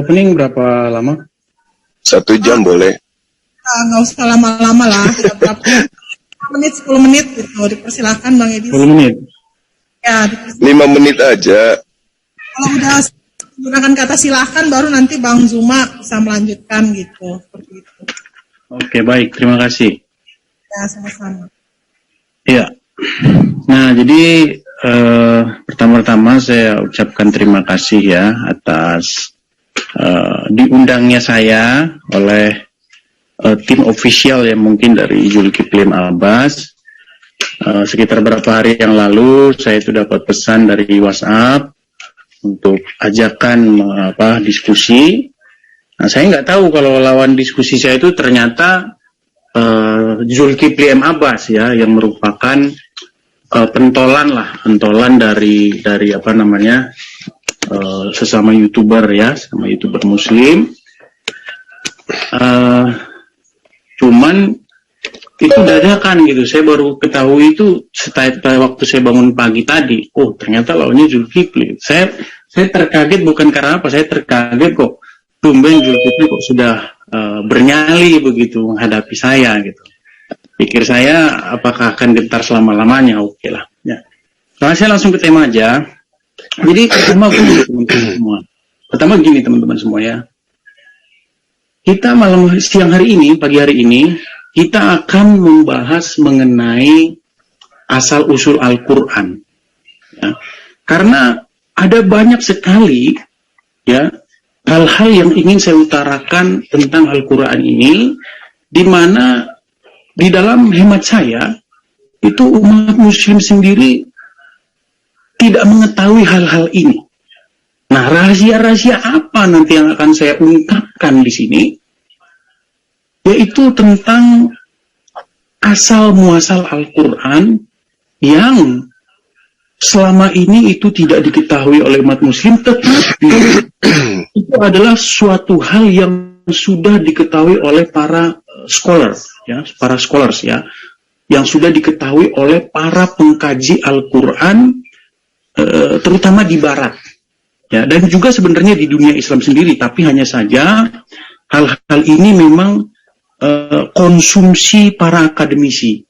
opening berapa lama? 1 jam boleh. Nggak usah lama-lama lah, berapa menit, 10 menit gitu, dipersilahkan Bang Edi. 10 menit? Ya, 5 menit aja. Kalau udah menggunakan kata silahkan, baru nanti Bang Zuma bisa melanjutkan gitu, seperti itu. Oke, baik, terima kasih. Ya, sama-sama. Ya, nah jadi pertama-tama saya ucapkan terima kasih ya atas diundangnya saya oleh tim official yang mungkin dari Zulkifli Abbas. Sekitar beberapa hari yang lalu saya itu dapat pesan dari WhatsApp untuk ajakan diskusi. Nah, saya nggak tahu kalau lawan diskusi saya itu ternyata Zulkifli Abbas ya, yang merupakan pentolan dari sesama YouTuber ya, sama YouTuber Muslim. Cuman itu dadakan gitu, saya baru ketahui itu setelah waktu saya bangun pagi tadi. Oh, ternyata lawannya Zulkifli. Saya terkaget, bukan karena apa, saya terkaget kok tumben Zulkifli kok sudah bernyali begitu menghadapi saya gitu. Pikir saya apakah akan gentar selama-lamanya? Oke lah ya. Nah, saya langsung ke tema aja. Jadi pertama gini teman-teman semua ya. Kita pagi hari ini kita akan membahas mengenai asal-usul Al-Quran ya. Karena ada banyak sekali ya hal-hal yang ingin saya utarakan tentang Al-Quran ini, di mana di dalam hemat saya itu umat Muslim sendiri tidak mengetahui hal-hal ini. Nah, rahasia-rahasia apa nanti yang akan saya ungkapkan di sini? Yaitu tentang asal-muasal Al-Quran yang selama ini itu tidak diketahui oleh umat Muslim, tetapi itu adalah suatu hal yang sudah diketahui oleh para scholars ya, yang sudah diketahui oleh para pengkaji Al-Quran, terutama di Barat, ya, dan juga sebenarnya di dunia Islam sendiri. Tapi hanya saja hal-hal ini memang konsumsi para akademisi,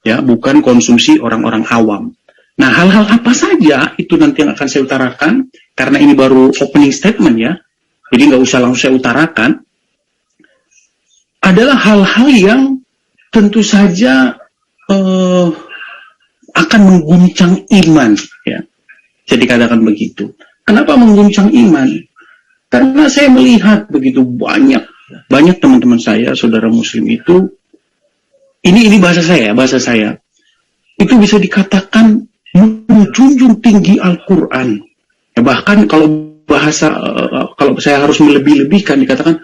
ya, bukan konsumsi orang-orang awam. Nah, hal-hal apa saja itu nanti yang akan saya utarakan, karena ini baru opening statement ya, jadi nggak usah langsung saya utarakan. Adalah hal-hal yang tentu saja akan mengguncang iman ya. Jadi katakan begitu. Kenapa mengguncang iman? Karena saya melihat begitu banyak teman-teman saya, saudara Muslim itu, ini bahasa saya, itu bisa dikatakan menjunjung tinggi Al-Quran. Ya, bahkan kalau saya harus melebih-lebihkan, dikatakan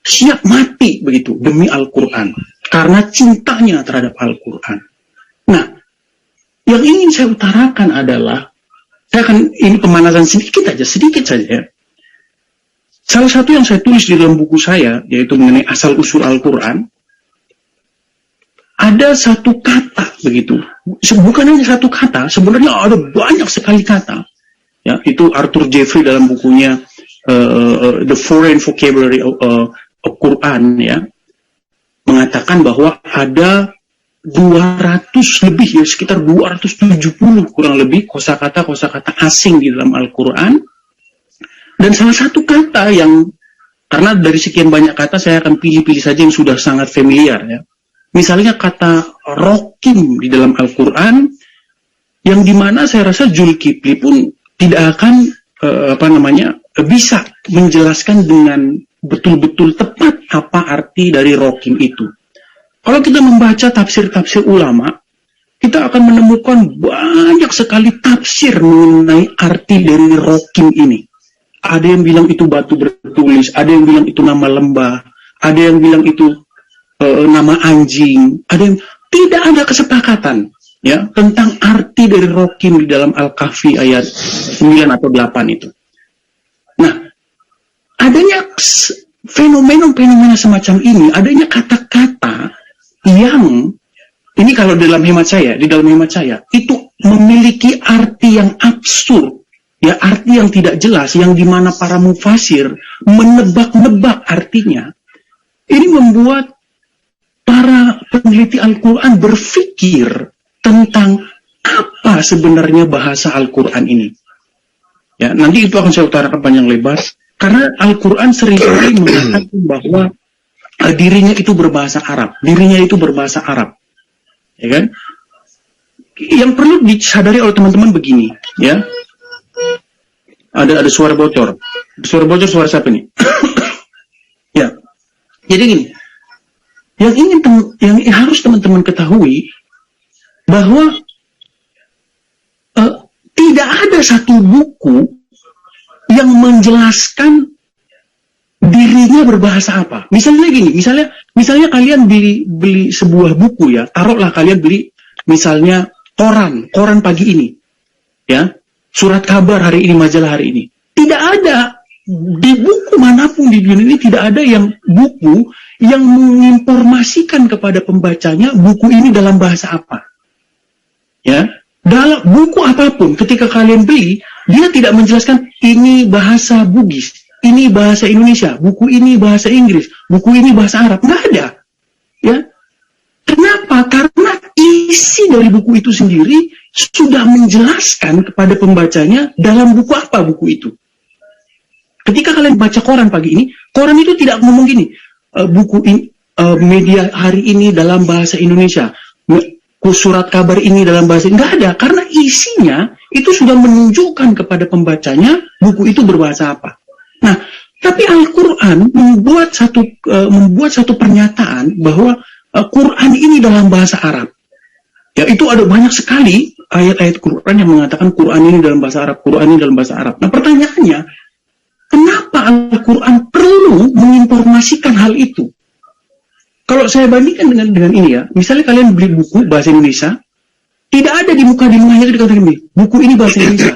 siap mati begitu demi Al-Quran karena cintanya terhadap Al-Quran. Nah, yang ingin saya utarakan adalah, ini pemanasan sedikit saja ya. Salah satu yang saya tulis di dalam buku saya, yaitu mengenai asal-usul Al-Quran, ada satu kata begitu. Bukan hanya satu kata, sebenarnya ada banyak sekali kata. Ya, itu Arthur Jeffrey dalam bukunya The Foreign Vocabulary of Quran ya, mengatakan bahwa ada 200 lebih ya, sekitar 270 kurang lebih kosakata asing di dalam Al-Quran. Dan salah satu kata yang, karena dari sekian banyak kata saya akan pilih-pilih saja yang sudah sangat familiar ya. Misalnya kata rokim di dalam Al-Quran, yang dimana saya rasa Zulkifli pun tidak akan bisa menjelaskan dengan betul-betul tepat apa arti dari rokim itu. Kalau kita membaca tafsir-tafsir ulama, kita akan menemukan banyak sekali tafsir mengenai arti dari rokim ini. Ada yang bilang itu batu bertulis, ada yang bilang itu nama lembah, ada yang bilang itu nama anjing, tidak ada kesepakatan ya tentang arti dari rokim di dalam Al-Kahfi ayat 9 atau 8 itu. Nah, adanya fenomena semacam ini, adanya kata-kata yang ini kalau di dalam hemat saya itu memiliki arti yang absurd ya arti yang tidak jelas, yang dimana para mufasir menebak-nebak artinya, ini membuat para peneliti Al-Quran berpikir tentang apa sebenarnya bahasa Al-Quran ini. Ya, nanti itu akan saya utarakan panjang lebar, karena Al-Quran seringkali mengatakan bahwa dirinya itu berbahasa Arab, ya kan? Yang perlu disadari oleh teman-teman begini, ya. Ada suara bocor. Suara siapa nih? Ya. Jadi gini, yang harus teman-teman ketahui bahwa tidak ada satu buku yang menjelaskan dirinya berbahasa apa. Misalnya gini, misalnya kalian beli sebuah buku, ya, taruhlah kalian beli misalnya koran pagi ini, ya, surat kabar hari ini, majalah hari ini. Tidak ada di buku manapun di dunia ini, tidak ada yang buku yang menginformasikan kepada pembacanya buku ini dalam bahasa apa. Ya, dalam buku apapun ketika kalian beli, dia tidak menjelaskan ini bahasa Bugis, ini bahasa Indonesia, buku ini bahasa Inggris, buku ini bahasa Arab. Nggak ada. Ya. Kenapa? Karena isi dari buku itu sendiri sudah menjelaskan kepada pembacanya dalam buku apa buku itu. Ketika kalian baca koran pagi ini, koran itu tidak ngomong gini, buku ini, media hari ini dalam bahasa Indonesia, surat kabar ini dalam bahasa, nggak ada, karena isinya itu sudah menunjukkan kepada pembacanya buku itu berbahasa apa. Nah, tapi Al-Quran membuat satu pernyataan bahwa Quran ini dalam bahasa Arab. Ya, itu ada banyak sekali ayat-ayat Quran yang mengatakan Quran ini dalam bahasa Arab, Quran ini dalam bahasa Arab. Nah, pertanyaannya, kenapa Al-Quran perlu menginformasikan hal itu? Kalau saya bandingkan dengan ini, ya, misalnya kalian beli buku bahasa Indonesia, tidak ada di mukadimahnya itu dikatakan buku ini bahasa Indonesia.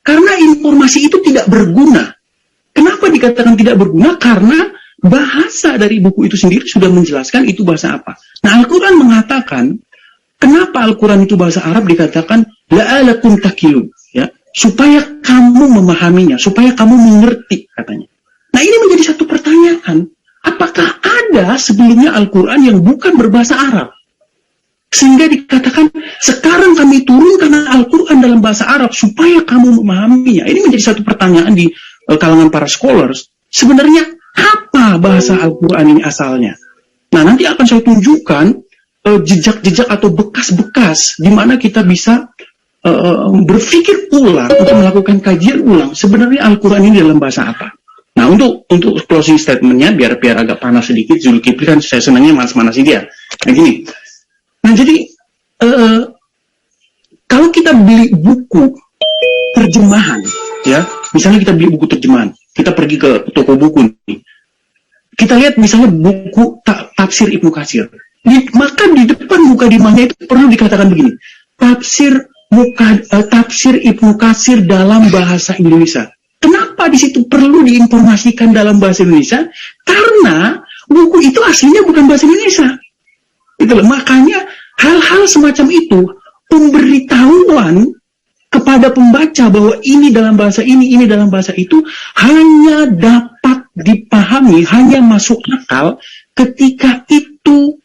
Karena informasi itu tidak berguna. Kenapa dikatakan tidak berguna? Karena bahasa dari buku itu sendiri sudah menjelaskan itu bahasa apa. Nah, Al-Quran mengatakan, kenapa Al-Quran itu bahasa Arab dikatakan la'alakum takilun, ya, supaya kamu memahaminya, supaya kamu mengerti, katanya. Nah, ini menjadi satu pertanyaan. Apakah ada sebelumnya Al-Quran yang bukan berbahasa Arab? Sehingga dikatakan, sekarang kami turunkan Al-Quran dalam bahasa Arab supaya kamu memahaminya. Ini menjadi satu pertanyaan di kalangan para scholars. Sebenarnya, apa bahasa Al-Quran ini asalnya? Nah, nanti akan saya tunjukkan jejak-jejak atau bekas-bekas di mana kita bisa berpikir ulang, untuk melakukan kajian ulang, sebenarnya Al-Quran ini dalam bahasa apa? Nah, untuk closing statement-nya, biar agak panas sedikit, Zulkifli kan saya senangnya manas-manasin dia. Nah, gini. Nah, jadi, kalau kita beli buku terjemahan, ya, misalnya kita beli buku terjemahan, kita pergi ke toko buku nih, kita lihat misalnya buku tafsir Ibnu Katsir, maka di depan mukadimahnya itu perlu dikatakan begini, tafsir Ibnu Katsir dalam bahasa Indonesia. Kenapa di situ perlu diinformasikan dalam bahasa Indonesia? Karena buku itu aslinya bukan bahasa Indonesia. Itulah makanya hal-hal semacam itu, pemberitahuan kepada pembaca bahwa ini dalam bahasa ini dalam bahasa itu, hanya dapat dipahami, hanya masuk akal ketika itu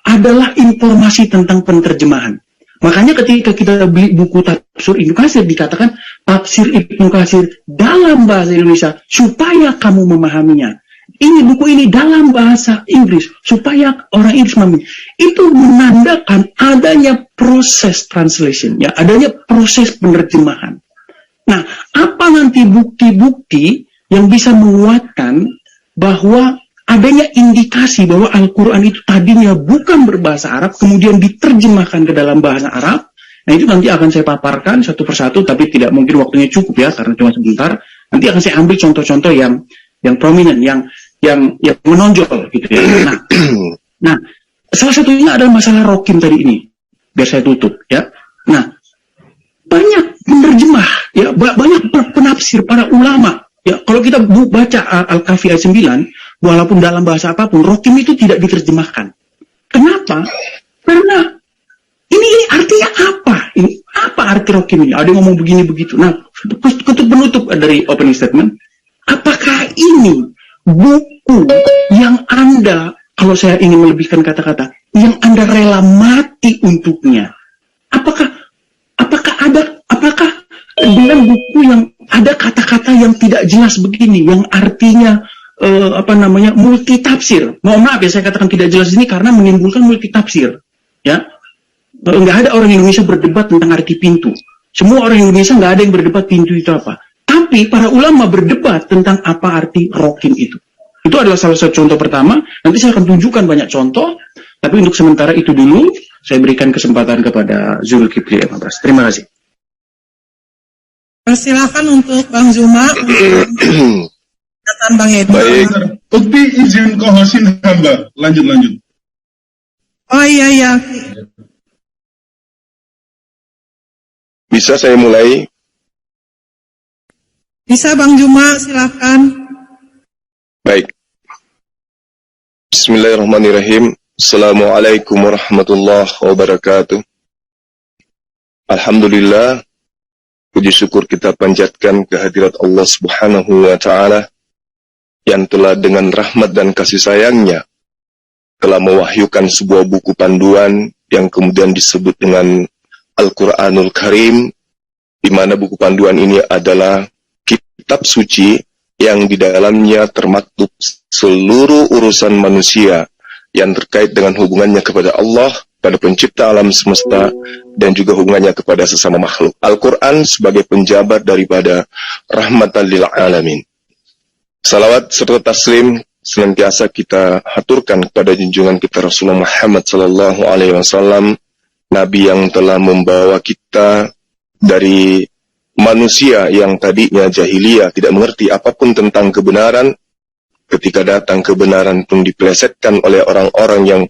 adalah informasi tentang penerjemahan. Makanya ketika kita beli buku tafsir Ibnu Katsir, dikatakan tafsir Ibnu Katsir dalam bahasa Indonesia supaya kamu memahaminya. Ini buku ini dalam bahasa Inggris supaya orang Inggris memahami. Itu menandakan adanya proses translation, ya, adanya proses penerjemahan. Nah, apa nanti bukti-bukti yang bisa menguatkan bahwa adanya indikasi bahwa Al-Quran itu tadinya bukan berbahasa Arab, kemudian diterjemahkan ke dalam bahasa Arab? Nah, itu nanti akan saya paparkan satu persatu, tapi tidak mungkin waktunya cukup, ya, karena cuma sebentar. Nanti akan saya ambil contoh-contoh yang prominent, yang menonjol, gitu, ya. Nah, salah satunya adalah masalah Rokim tadi ini. Biar saya tutup, ya. Nah, banyak penerjemah, ya, banyak penafsir para ulama. Ya, kalau kita baca Al-Kahfi ayat 9, walaupun dalam bahasa apapun, Rokim itu tidak diterjemahkan. Kenapa? Karena ini artinya apa? Ini Apa arti rokim ini? Ada yang ngomong begini begitu. Nah, untuk penutup dari opening statement, apakah ini buku yang Anda, kalau saya ingin melebihkan kata-kata, yang Anda rela mati untuknya? Apakah dengan buku yang ada kata-kata yang tidak jelas begini, yang artinya multi tafsir? Mohon maaf ya, saya katakan tidak jelas ini karena menimbulkan multi tafsir. Ya, nggak ada orang Indonesia berdebat tentang arti pintu. Semua orang Indonesia nggak ada yang berdebat pintu itu apa. Tapi para ulama berdebat tentang apa arti rokin itu. Itu adalah salah satu contoh pertama. Nanti saya akan tunjukkan banyak contoh. Tapi untuk sementara itu dulu, saya berikan kesempatan kepada Zulkifli M. Abbas. Terima kasih. Persilakan untuk Bang Zuma. Bang Edi. Baik. Ukti izin kohosin hamba. Lanjut. Oh iya. Bisa saya mulai? Bisa Bang Zuma, silakan. Baik. Bismillahirrahmanirrahim. Assalamualaikum warahmatullahi wabarakatuh. Alhamdulillah. Puji syukur kita panjatkan kehadirat Allah Subhanahu wa Ta'ala yang telah dengan rahmat dan kasih sayangnya telah mewahyukan sebuah buku panduan yang kemudian disebut dengan Al-Quranul Karim, di mana buku panduan ini adalah kitab suci yang di dalamnya termaktub seluruh urusan manusia yang terkait dengan hubungannya kepada Allah, pada pencipta alam semesta, dan juga hubungannya kepada sesama makhluk. Al-Quran sebagai penjabat daripada rahmatan lil alamin. Salawat serta taslim senantiasa kita haturkan kepada junjungan kita Rasulullah Muhammad sallallahu alaihi wasallam, Nabi yang telah membawa kita dari manusia yang tadinya jahiliyah, tidak mengerti apapun tentang kebenaran. Ketika datang kebenaran pun dipelesetkan oleh orang-orang yang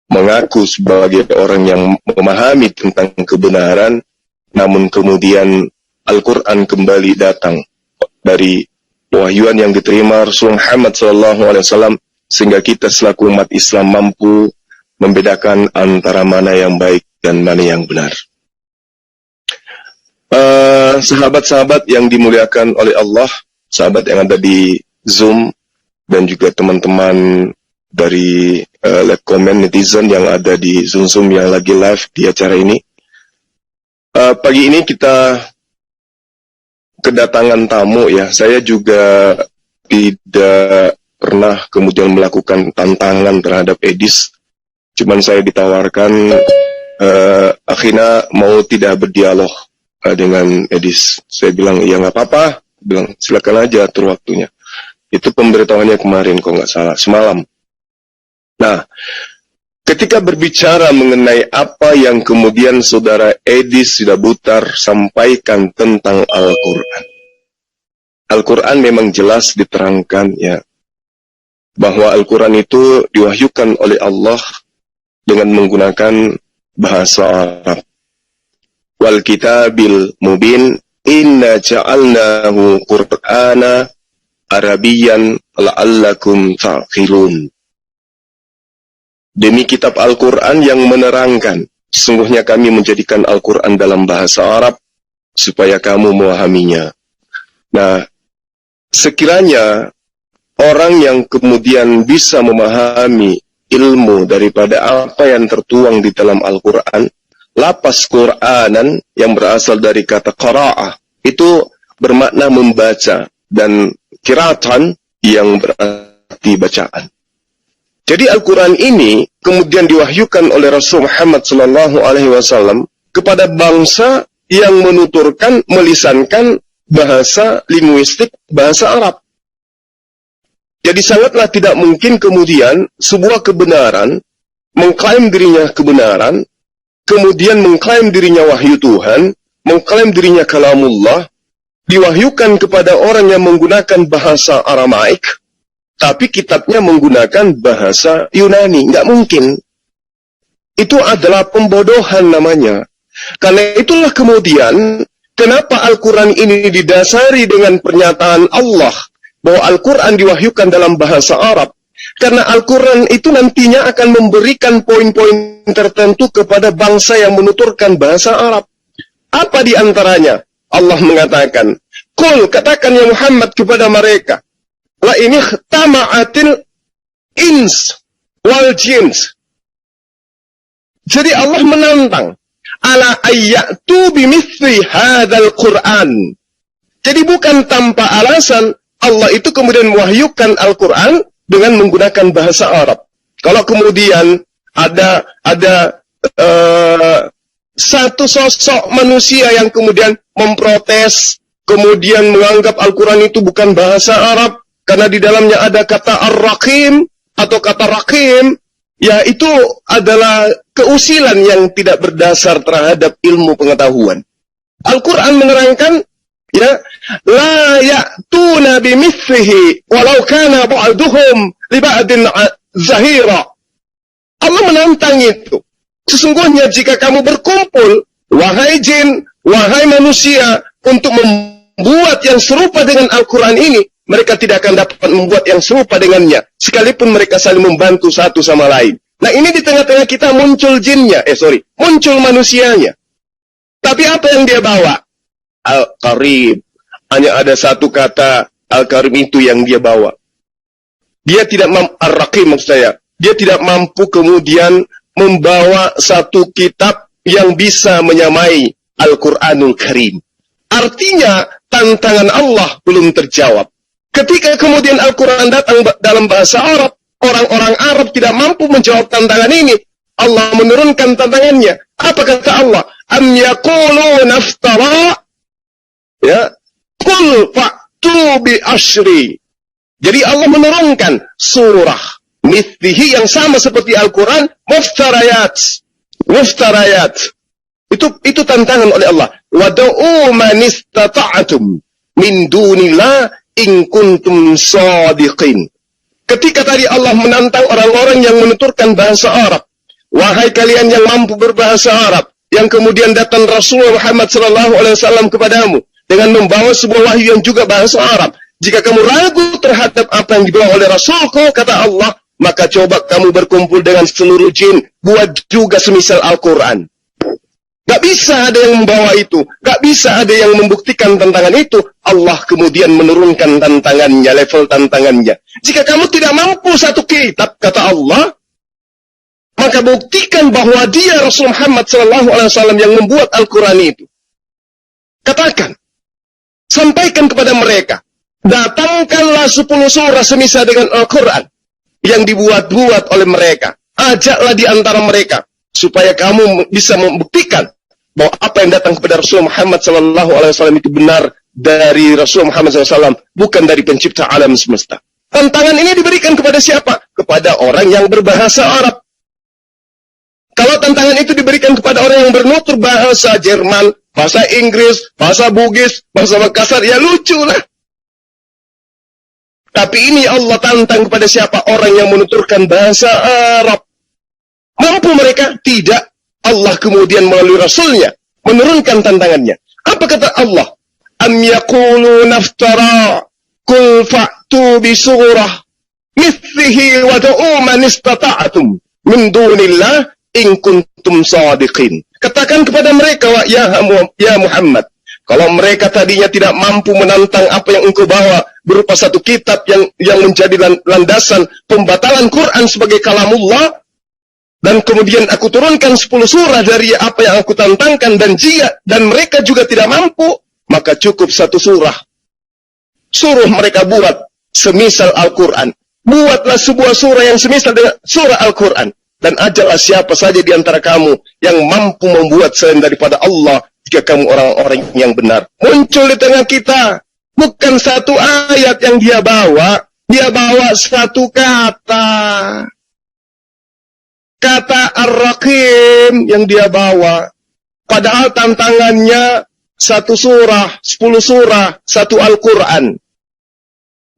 mengaku sebagai orang yang memahami tentang kebenaran, namun kemudian Al-Quran kembali datang dari wahyuan yang diterima Rasulullah Muhammad SAW, sehingga kita selaku umat Islam mampu membedakan antara mana yang baik dan mana yang benar. Sahabat-sahabat yang dimuliakan oleh Allah, sahabat yang ada di Zoom, dan juga teman-teman dari live comment netizen yang ada di Zoom yang lagi live di acara ini. Pagi ini kita kedatangan tamu ya. Saya juga tidak pernah kemudian melakukan tantangan terhadap Edis. Cuman saya ditawarkan akhirnya mau tidak berdialog dengan Edis. Saya bilang ya nggak apa-apa. Bilang silakan aja atur waktunya. Itu pemberitahuannya kemarin kalau nggak salah, semalam. Nah, ketika berbicara mengenai apa yang kemudian saudara Edis Sidabutar sampaikan tentang Al-Quran. Al-Quran memang jelas diterangkan ya, bahwa Al-Quran itu diwahyukan oleh Allah dengan menggunakan bahasa Arab. Wal kitabil mubin inna ja'alnahu Qur'ana Arabiyan la'allakum ta'qilun. Demi kitab Al-Quran yang menerangkan, sesungguhnya kami menjadikan Al-Quran dalam bahasa Arab, supaya kamu memahaminya. Nah, sekiranya orang yang kemudian bisa memahami ilmu daripada apa yang tertuang di dalam Al-Quran, lapas Qur'anan yang berasal dari kata qara'ah, itu bermakna membaca, dan qira'atan yang berarti bacaan. Jadi Al-Quran ini kemudian diwahyukan oleh Rasul Muhammad SAW kepada bangsa yang menuturkan, melisankan bahasa linguistik, bahasa Arab. Jadi sangatlah tidak mungkin kemudian sebuah kebenaran, mengklaim dirinya kebenaran, kemudian mengklaim dirinya wahyu Tuhan, mengklaim dirinya kalamullah, diwahyukan kepada orang yang menggunakan bahasa Aramaik, tapi kitabnya menggunakan bahasa Yunani. Nggak mungkin. Itu adalah pembodohan namanya. Karena itulah kemudian, kenapa Al-Quran ini didasari dengan pernyataan Allah, bahwa Al-Quran diwahyukan dalam bahasa Arab. Karena Al-Quran itu nantinya akan memberikan poin-poin tertentu kepada bangsa yang menuturkan bahasa Arab. Apa di antaranya? Allah mengatakan, "Qul," katakan ya Muhammad kepada mereka, "La ini tama'atil ins wal jins." Jadi Allah menantang, ala ayyatu bimithli hadzal Qur'an. Jadi bukan tanpa alasan Allah itu kemudian mewahyukan Al-Qur'an dengan menggunakan bahasa Arab. Kalau kemudian ada satu sosok manusia yang kemudian memprotes, kemudian menganggap Al-Quran itu bukan bahasa Arab, karena di dalamnya ada kata ar-raqim atau kata raqim, ya itu adalah keusilan yang tidak berdasar terhadap ilmu pengetahuan. Al-Quran menerangkan, ya, la ya'tuna bimithlihi walau kana ba'duhum li ba'din zahira. Allah menantang itu. Sesungguhnya jika kamu berkumpul, wahai jin, wahai manusia, untuk membuat yang serupa dengan Al-Quran ini, mereka tidak akan dapat membuat yang serupa dengannya, sekalipun mereka saling membantu satu sama lain. Nah, ini di tengah-tengah kita muncul jinnya, muncul manusianya. Tapi apa yang dia bawa? Al-Qarib. Hanya ada satu kata Al-Qarib itu yang dia bawa. Dia tidak mampu, Ar-Raqim maksud saya, dia tidak mampu kemudian membawa satu kitab yang bisa menyamai Al-Quranul Karim. Artinya, tantangan Allah belum terjawab. Ketika kemudian Al-Quran datang dalam bahasa Arab, orang-orang Arab tidak mampu menjawab tantangan ini. Allah menurunkan tantangannya. Apa kata Allah? Am yaqulu naftara, ya, qul fa'tu bi asyri. Jadi Allah menurunkan surah mithlihi yang sama seperti Al-Quran, muftarayat. Itu tantangan oleh Allah. Wad'u man istata'tum min dunillah in kuntum shadiqin. Ketika tadi Allah menantang orang-orang yang menuturkan bahasa Arab, wahai kalian yang mampu berbahasa Arab, yang kemudian datang Rasulullah Muhammad SAW kepadamu dengan membawa sebuah wahyu yang juga bahasa Arab. Jika kamu ragu terhadap apa yang dibawa oleh Rasulku, kata Allah, maka coba kamu berkumpul dengan seluruh jin, buat juga semisal Al-Quran. Gak bisa ada yang membawa itu, gak bisa ada yang membuktikan tantangan itu. Allah kemudian menurunkan tantangannya, level tantangannya. Jika kamu tidak mampu satu kitab, kata Allah, maka buktikan bahwa dia Rasul Muhammad SAW yang membuat Al-Quran itu. Katakan, sampaikan kepada mereka, datangkanlah 10 surah semisal dengan Al-Quran yang dibuat-buat oleh mereka. Ajaklah di antara mereka, supaya kamu bisa membuktikan bahwa apa yang datang kepada Rasul Muhammad SAW itu benar dari Rasul Muhammad SAW, bukan dari pencipta alam semesta. Tantangan ini diberikan kepada siapa? Kepada orang yang berbahasa Arab. Kalau tantangan itu diberikan kepada orang yang bernutur bahasa Jerman, bahasa Inggris, bahasa Bugis, bahasa Makassar, ya lucu lah. Tapi ini Allah tantang kepada siapa? Orang yang menuturkan bahasa Arab. Mampu mereka? Tidak. Allah kemudian melalui Rasulnya menurunkan tantangannya. Apa kata Allah? Am yaqulu naftara qul fa'tu bi surah mithlihi wad'u man istata'tum min dunillah in kuntum shadiqin. Katakan kepada mereka, ya Muhammad, kalau mereka tadinya tidak mampu menantang apa yang engkau bawa berupa satu kitab yang menjadi landasan pembatalan Quran sebagai kalamullah, dan kemudian aku turunkan 10 surah dari apa yang aku tantangkan, dan mereka juga tidak mampu, maka cukup satu surah. Suruh mereka buat semisal Al-Quran. Buatlah sebuah surah yang semisal dengan surah Al-Quran. Dan ajarlah siapa saja di antara kamu yang mampu membuat selain daripada Allah, jika kamu orang-orang yang benar. Muncul di tengah kita. Bukan satu ayat yang dia bawa satu kata. Kata Ar-Raqim yang dia bawa. Padahal tantangannya satu surah, 10 surah, satu Al-Quran.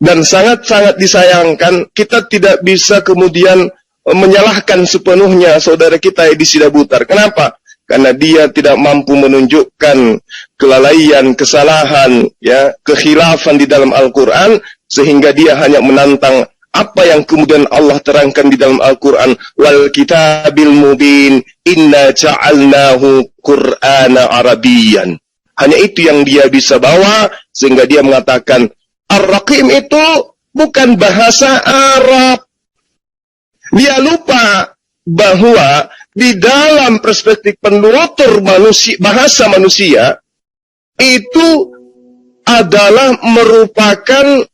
Dan sangat-sangat disayangkan, kita tidak bisa kemudian menyalahkan sepenuhnya saudara kita Edi Sidabutar. Kenapa? Karena dia tidak mampu menunjukkan kelalaian, kesalahan, ya, kekhilafan di dalam Al-Quran, sehingga dia hanya menantang apa yang kemudian Allah terangkan di dalam Al-Quran, wal kitabil mubin inna ja'alnahu Qur'ana Arabiyan. Hanya itu yang dia bisa bawa, sehingga dia mengatakan Ar-Raqim itu bukan bahasa Arab. Dia lupa bahwa di dalam perspektif penutur manusia, bahasa manusia itu adalah merupakan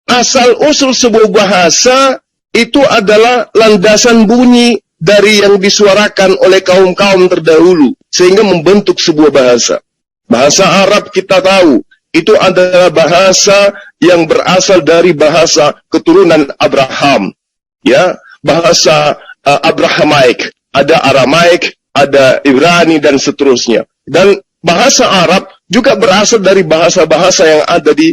asal-usul sebuah bahasa, itu adalah landasan bunyi dari yang disuarakan oleh kaum-kaum terdahulu, sehingga membentuk sebuah bahasa. Bahasa Arab kita tahu, itu adalah bahasa yang berasal dari bahasa keturunan Abraham. Ya, bahasa Abrahamaik, ada Aramaik, ada Ibrani, dan seterusnya. Dan bahasa Arab juga berasal dari bahasa-bahasa yang ada di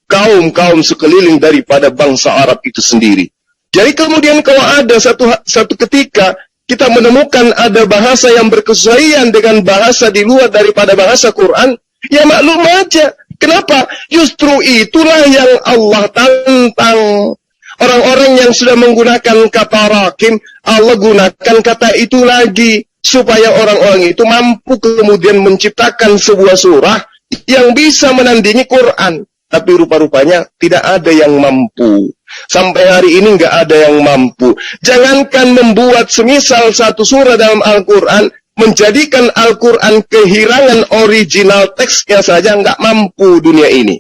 kaum-kaum sekeliling daripada bangsa Arab itu sendiri. Jadi kemudian kalau ada satu ketika kita menemukan ada bahasa yang berkesesuaian dengan bahasa di luar daripada bahasa Quran, ya maklum aja. Kenapa? Justru itulah yang Allah tantang. Orang-orang yang sudah menggunakan kata rakim, Allah gunakan kata itu lagi, supaya orang-orang itu mampu kemudian menciptakan sebuah surah yang bisa menandingi Quran. Tapi rupa-rupanya tidak ada yang mampu. Sampai hari ini nggak ada yang mampu. Jangankan membuat semisal satu surah dalam Al-Quran, menjadikan Al-Quran kehilangan original teksnya saja nggak mampu dunia ini.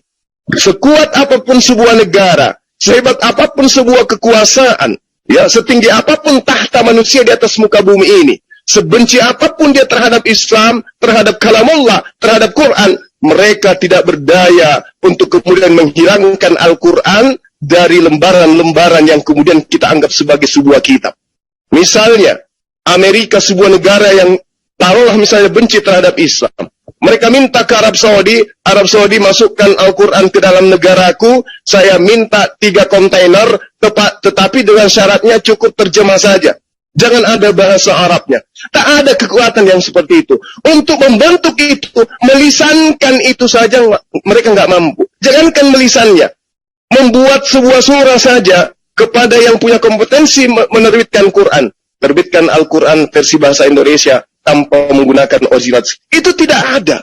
Sekuat apapun sebuah negara, sehebat apapun sebuah kekuasaan, ya, setinggi apapun tahta manusia di atas muka bumi ini, sebenci apapun dia terhadap Islam, terhadap kalamullah, terhadap Quran, mereka tidak berdaya untuk kemudian menghilangkan Al-Quran dari lembaran-lembaran yang kemudian kita anggap sebagai sebuah kitab. Misalnya, Amerika, sebuah negara yang taruhlah misalnya benci terhadap Islam. Mereka minta ke Arab Saudi masukkan Al-Quran ke dalam negaraku, saya minta 3 kontainer, tetapi dengan syaratnya cukup terjemah saja. Jangan ada bahasa Arabnya. Tak ada kekuatan yang seperti itu. Untuk membentuk itu, melisankan itu saja mereka nggak mampu. Jangankan melisannya, membuat sebuah surah saja kepada yang punya kompetensi menerbitkan Quran. Terbitkan Al-Quran versi bahasa Indonesia tanpa menggunakan original. Itu tidak ada.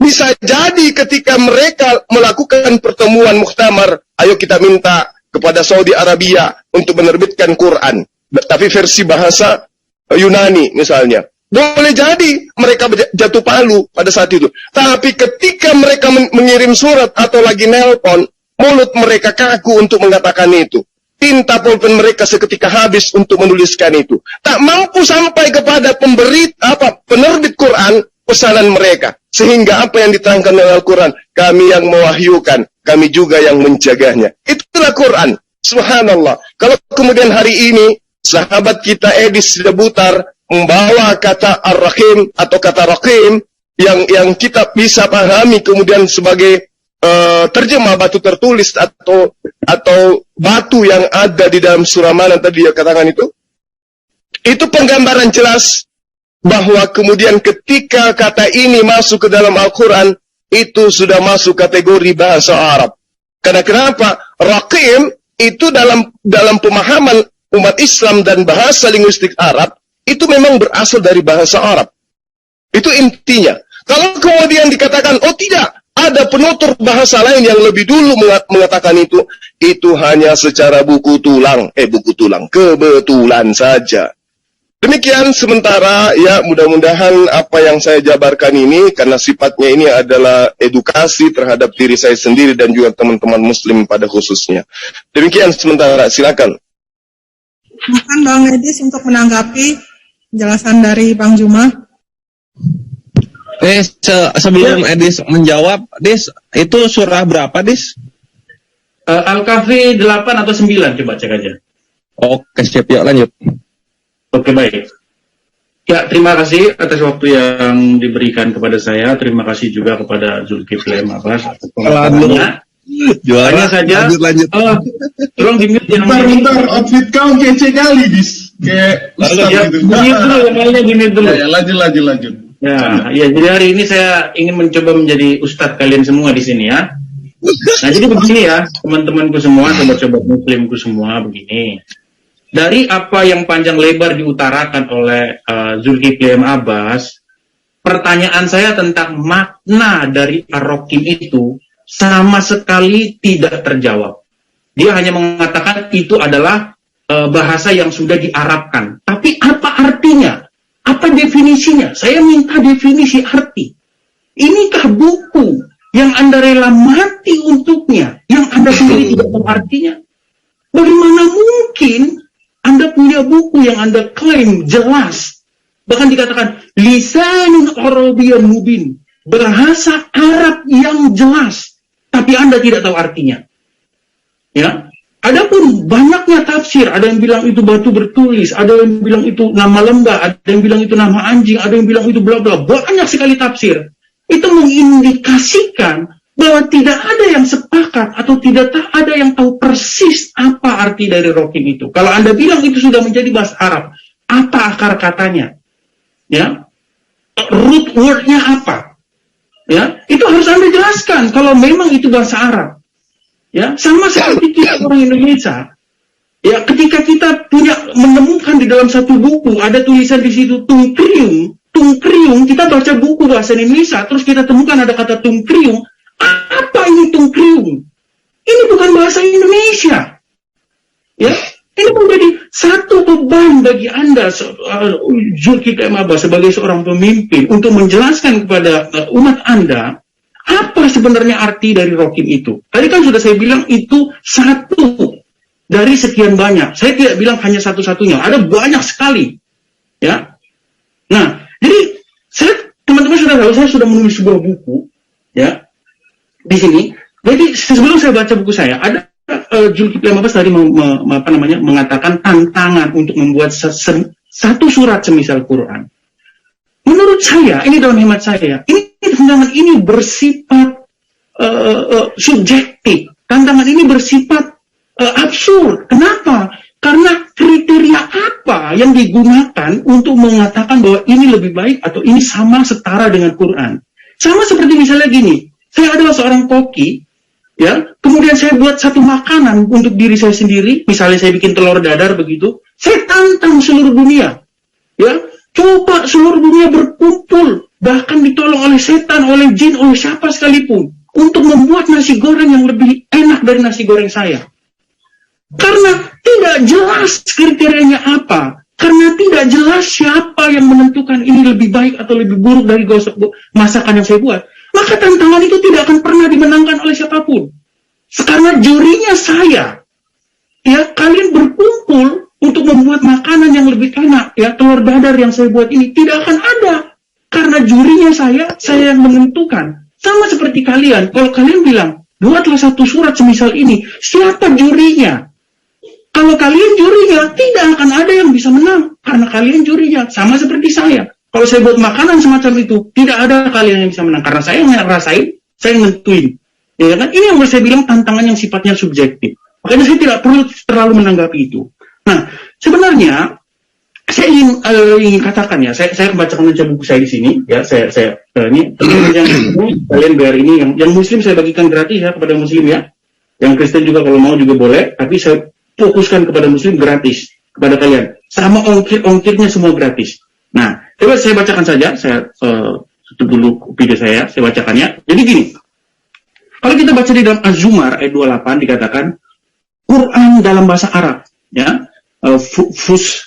Bisa jadi ketika mereka melakukan pertemuan muktamar, ayo kita minta kepada Saudi Arabia untuk menerbitkan Quran, tapi versi bahasa Yunani misalnya. Boleh jadi mereka jatuh palu pada saat itu. Tapi ketika mereka mengirim surat atau lagi nelpon, mulut mereka kaku untuk mengatakan itu. Tinta pulpen mereka seketika habis untuk menuliskan itu. Tak mampu sampai kepada penerbit Quran pesanan mereka. Sehingga apa yang diterangkan oleh Al-Quran, kami yang mewahyukan, kami juga yang menjaganya. Itulah Quran. Subhanallah. Kalau kemudian hari ini sahabat kita Edis Debutar membawa kata Ar-Rahim atau kata Raqim yang kita bisa pahami kemudian sebagai terjemah batu tertulis atau batu yang ada di dalam surah mana tadi dia katakan itu penggambaran jelas bahwa kemudian ketika kata ini masuk ke dalam Al-Quran, itu sudah masuk kategori bahasa Arab. Karena kenapa? Raqim itu dalam pemahaman umat Islam dan bahasa linguistik Arab, itu memang berasal dari bahasa Arab. Itu intinya. Kalau kemudian dikatakan, oh tidak, ada penutur bahasa lain yang lebih dulu mengatakan itu hanya secara buku tulang, kebetulan saja. Demikian sementara, ya mudah-mudahan apa yang saya jabarkan ini, karena sifatnya ini adalah edukasi terhadap diri saya sendiri dan juga teman-teman muslim pada khususnya. Demikian sementara, silakan. Silakan Bang Edis untuk menanggapi penjelasan dari Bang Juma. Sebelum Edis menjawab, Dis, itu surah berapa, Dis? Al-Kahfi 8 atau 9, coba cek aja. Oke, siap, yuk lanjut. Oke, baik. Ya, terima kasih atas waktu yang diberikan kepada saya. Terima kasih juga kepada Zulkifli Abbas atas pengalamannya. Juara saja. Lanjut. Tolong di-mute yang Bentar, outfit kau kece kali, Dis. Kayak Ustaz gitu. Di-mute dulu. Ya, lanjut. Ya, jadi hari ini saya ingin mencoba menjadi ustadz kalian semua di sini ya. Nah, jadi begini ya, teman-temanku semua, sobat-sobat muslimku semua, begini. Dari apa yang panjang lebar diutarakan oleh Zulkifli M. Abbas, pertanyaan saya tentang makna dari Ar-Rakim itu sama sekali tidak terjawab. Dia hanya mengatakan itu adalah bahasa yang sudah diarabkan. Tapi apa artinya? Apa definisinya? Saya minta definisi arti. Inikah buku yang Anda rela mati untuknya, yang Anda sendiri tidak tahu artinya? Bagaimana mungkin Anda punya buku yang Anda klaim jelas, bahkan dikatakan lisanun Arabiyyun mubin, bahasa Arab yang jelas, tapi Anda tidak tahu artinya? Ya, adapun banyaknya tafsir, ada yang bilang itu batu bertulis, ada yang bilang itu nama lembah, ada yang bilang itu nama anjing, ada yang bilang itu bla bla, banyak sekali tafsir. Itu mengindikasikan bahwa tidak ada yang sepakat atau tidak ada yang tahu persis apa arti dari Rakim itu. Kalau Anda bilang itu sudah menjadi bahasa Arab, apa akar katanya? Ya, root word-nya apa? Ya, itu harus Anda jelaskan kalau memang itu bahasa Arab. Ya, sama seperti kita orang Indonesia. Ya, ketika kita menemukan di dalam satu buku ada tulisan di situ tungkriung, kita baca buku bahasa Indonesia, terus kita temukan ada kata tungkriung. Apa ini tungkriung? Ini bukan bahasa Indonesia. Ya, ini menjadi satu beban bagi Anda, Zulkifli M. Abbas sebagai seorang pemimpin, untuk menjelaskan kepada umat Anda apa sebenarnya arti dari Rakim itu. Tadi kan sudah saya bilang itu satu dari sekian banyak. Saya tidak bilang hanya satu-satunya, ada banyak sekali. Ya. Nah, jadi teman-teman sudah tahu, saya sudah menulis sebuah buku, ya, di sini. Jadi sebelum saya baca buku saya, ada Zulkifli M. Abbas tadi mengatakan tantangan untuk membuat satu surat semisal Quran. Menurut saya, ini dalam hemat saya, tantangan ini bersifat subjektif. Tantangan ini bersifat absurd. Kenapa? Karena kriteria apa yang digunakan untuk mengatakan bahwa ini lebih baik atau ini sama setara dengan Quran? Sama seperti misalnya gini, saya adalah seorang koki, ya, kemudian saya buat satu makanan untuk diri saya sendiri, misalnya saya bikin telur dadar begitu, saya tantang seluruh dunia, ya, coba seluruh dunia berkumpul, bahkan ditolong oleh setan, oleh jin, oleh siapa sekalipun, untuk membuat nasi goreng yang lebih enak dari nasi goreng saya. Karena tidak jelas kriterianya apa, karena tidak jelas siapa yang menentukan ini lebih baik atau lebih buruk dari masakan yang saya buat, maka tantangan itu tidak akan pernah dimenangkan oleh siapapun. Karena jurinya saya, ya, kalian berkumpul untuk membuat makanan yang lebih enak, ya, telur dadar yang saya buat ini tidak akan ada, karena jurinya saya yang menentukan. Sama seperti kalian, kalau kalian bilang buatlah satu surat semisal ini, siapa jurinya? Kalau kalian jurinya, tidak akan ada yang bisa menang, karena kalian jurinya. Sama seperti saya. Kalau saya buat makanan semacam itu, tidak ada kalian yang bisa menang, karena saya yang ngerasain, saya yang nentuin. Ya kan? Ini yang saya bilang tantangan yang sifatnya subjektif. Makanya saya tidak perlu terlalu menanggapi itu. Nah, sebenarnya saya ingin katakan ya, saya membacakan buku saya di sini, ya, ini kalian biar ini yang Muslim saya bagikan gratis ya kepada Muslim ya, yang Kristen juga kalau mau juga boleh, tapi saya fokuskan kepada Muslim gratis kepada kalian, sama ongkirnya semua gratis. Nah, coba saya bacakan saja, saya tutup dulu video saya bacakannya. Jadi gini, kalau kita baca di dalam Az-Zumar ayat 28 dikatakan Quran dalam bahasa Arab, ya,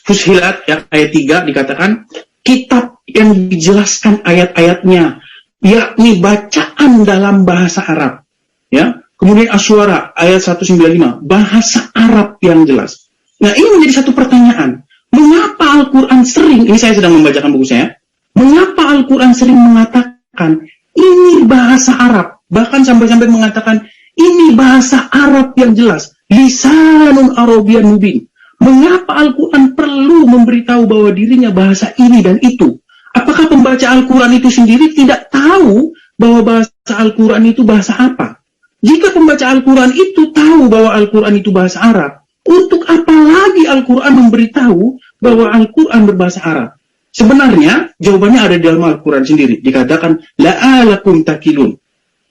Fussilat ya, ayat 3 dikatakan kitab yang dijelaskan ayat-ayatnya, yakni bacaan dalam bahasa Arab, ya. Kemudian Asy-Syu'ara ayat 195, bahasa Arab yang jelas. Nah, ini menjadi satu pertanyaan. Mengapa Al-Quran sering, ini saya sedang membacakan buku saya, mengapa Al-Quran sering mengatakan ini bahasa Arab, bahkan sampai-sampai mengatakan ini bahasa Arab yang jelas, lisanun Arabiyyun mubin. Mengapa Al-Quran perlu memberitahu bahwa dirinya bahasa ini dan itu? Apakah pembaca Al-Quran itu sendiri tidak tahu bahwa bahasa Al-Quran itu bahasa apa? Jika pembaca Al-Quran itu tahu bahwa Al-Quran itu bahasa Arab, untuk apa lagi Al-Quran memberitahu bahwa Al-Quran berbahasa Arab? Sebenarnya jawabannya ada di dalam Al-Quran sendiri. Dikatakan la'alakum takilun.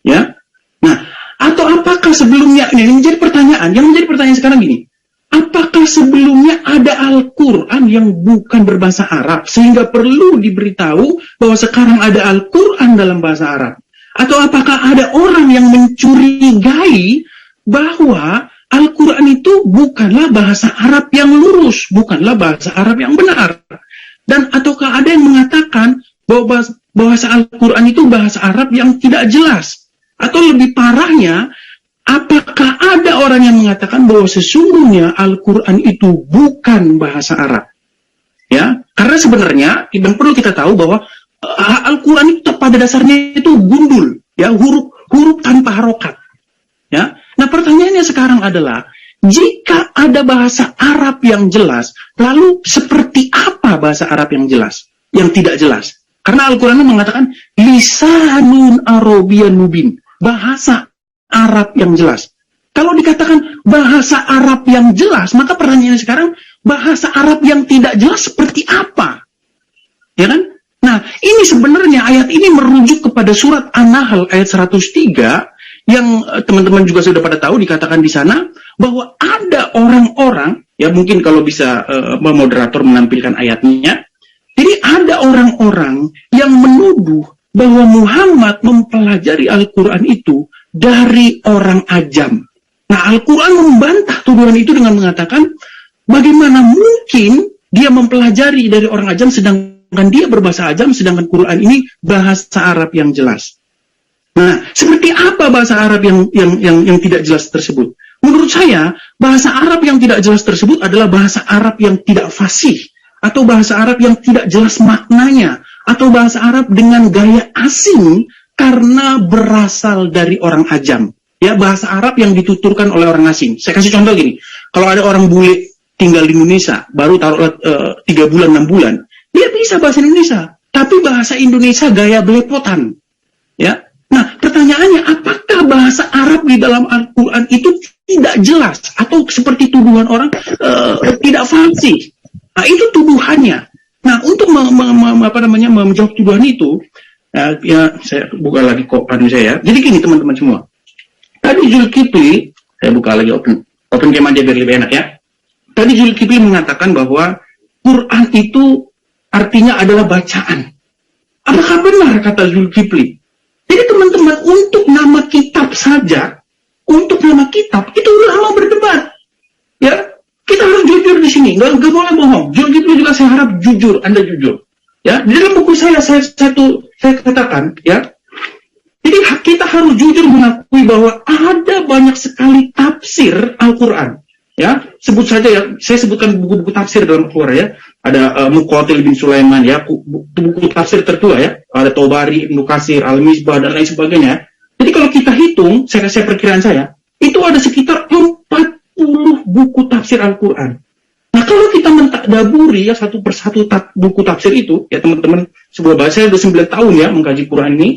Ya. Nah, Atau apakah sebelumnya, ini menjadi pertanyaan, yang menjadi pertanyaan sekarang gini, apakah sebelumnya ada Al-Quran yang bukan berbahasa Arab, sehingga perlu diberitahu bahwa sekarang ada Al-Quran dalam bahasa Arab? Atau apakah ada orang yang mencurigai bahwa Al-Quran itu bukanlah bahasa Arab yang lurus, bukanlah bahasa Arab yang benar? Dan ataukah ada yang mengatakan bahwa bahasa Al-Quran itu bahasa Arab yang tidak jelas? Atau lebih parahnya, apakah ada orang yang mengatakan bahwa sesungguhnya Al-Quran itu bukan bahasa Arab? Ya, karena sebenarnya yang perlu kita tahu bahwa Al-Quran itu pada dasarnya itu gundul, ya, huruf tanpa harokat. Ya, nah pertanyaannya sekarang adalah, jika ada bahasa Arab yang jelas, lalu seperti apa bahasa Arab yang jelas, yang tidak jelas? Karena Al-Quran mengatakan lisanun Arabiyyan mubin, bahasa Arab yang jelas. Kalau dikatakan bahasa Arab yang jelas, maka pertanyaannya sekarang, bahasa Arab yang tidak jelas seperti apa? Ya kan? Nah, ini sebenarnya ayat ini merujuk kepada surat An-Nahl ayat 103 yang teman-teman juga sudah pada tahu, dikatakan di sana bahwa ada orang-orang, ya mungkin kalau bisa moderator menampilkan ayatnya. Jadi ada orang-orang yang menuduh bahwa Muhammad mempelajari Al-Quran itu dari orang ajam. Nah, Al-Quran membantah tuduhan itu dengan mengatakan, bagaimana mungkin dia mempelajari dari orang ajam sedangkan dia berbahasa ajam, sedangkan Quran ini bahasa Arab yang jelas. Nah, seperti apa bahasa Arab yang tidak jelas tersebut? Menurut saya, bahasa Arab yang tidak jelas tersebut adalah bahasa Arab yang tidak fasih, atau bahasa Arab yang tidak jelas maknanya, atau bahasa Arab dengan gaya asing karena berasal dari orang ajam. Ya, bahasa Arab yang dituturkan oleh orang asing. Saya kasih contoh gini, kalau ada orang bule tinggal di Indonesia, baru taruh 3 bulan, 6 bulan, dia bisa bahasa Indonesia, tapi bahasa Indonesia gaya belepotan. Ya, nah pertanyaannya, apakah bahasa Arab di dalam Al-Quran itu tidak jelas, atau seperti tuduhan orang tidak fasih? Nah, itu tuduhannya. Nah, untuk menjawab tuduhan itu, ya saya buka lagi kopan saya. Jadi gini teman-teman semua. Tadi Zulkifli, saya buka lagi open game aja biar lebih enak ya. Tadi Zulkifli mengatakan bahwa Quran itu artinya adalah bacaan. Apakah benar kata Zulkifli? Jadi teman-teman, untuk nama kitab saja, untuk nama kitab itu lama berdebat. Ya, kita harus jujur di sini, nggak boleh bohong. Zulkifli juga saya harap jujur, Anda jujur. Ya, di dalam buku saya katakan, ya. Jadi kita harus jujur mengakui bahwa ada banyak sekali tafsir Al-Quran. Ya, sebut saja ya, saya sebutkan buku-buku tafsir dalam Al-Quran ya. Ada Muqatil bin Sulaiman ya, buku tafsir tertua ya. Ada Tobari, Ibnu Katsir, Al-Misbah dan lain sebagainya. Jadi kalau kita hitung, saya perkiraan saya, itu ada sekitar 40 buku tafsir Al-Quran. Nah, kalau kita mentadaburi ya satu persatu buku tafsir itu, ya teman-teman, sebuah bahasa sudah 9 tahun ya mengkaji Quran ini,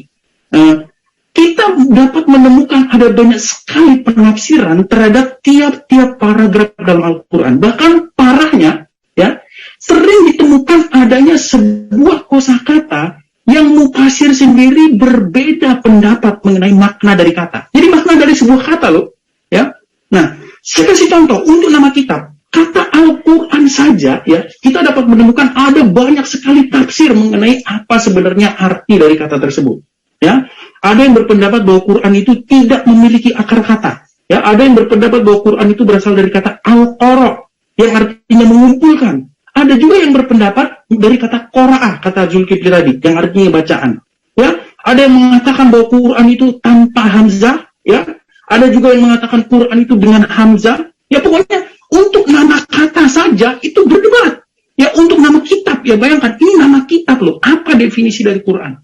kita dapat menemukan ada banyak sekali penafsiran terhadap tiap-tiap paragraf dalam Al-Quran. Bahkan parahnya, ya, sering ditemukan adanya sebuah kosakata yang mufasir sendiri berbeda pendapat mengenai makna dari kata. Jadi makna dari sebuah kata loh, ya. Nah, saya kasih contoh untuk nama kitab. Kata Al-Quran saja, ya, kita dapat menemukan ada banyak sekali tafsir mengenai apa sebenarnya arti dari kata tersebut. Ya, ada yang berpendapat bahwa Quran itu tidak memiliki akar kata. Ya, ada yang berpendapat bahwa Quran itu berasal dari kata al-qara yang artinya mengumpulkan. Ada juga yang berpendapat dari kata qira'ah, kata Zulkifli tadi, yang artinya bacaan. Ya, ada yang mengatakan bahwa Quran itu tanpa hamzah. Ya, ada juga yang mengatakan Quran itu dengan hamzah. Ya, pokoknya untuk nama kata saja itu berdebat. Ya, untuk nama kitab, ya bayangkan ini nama kitab loh. Apa definisi dari Quran?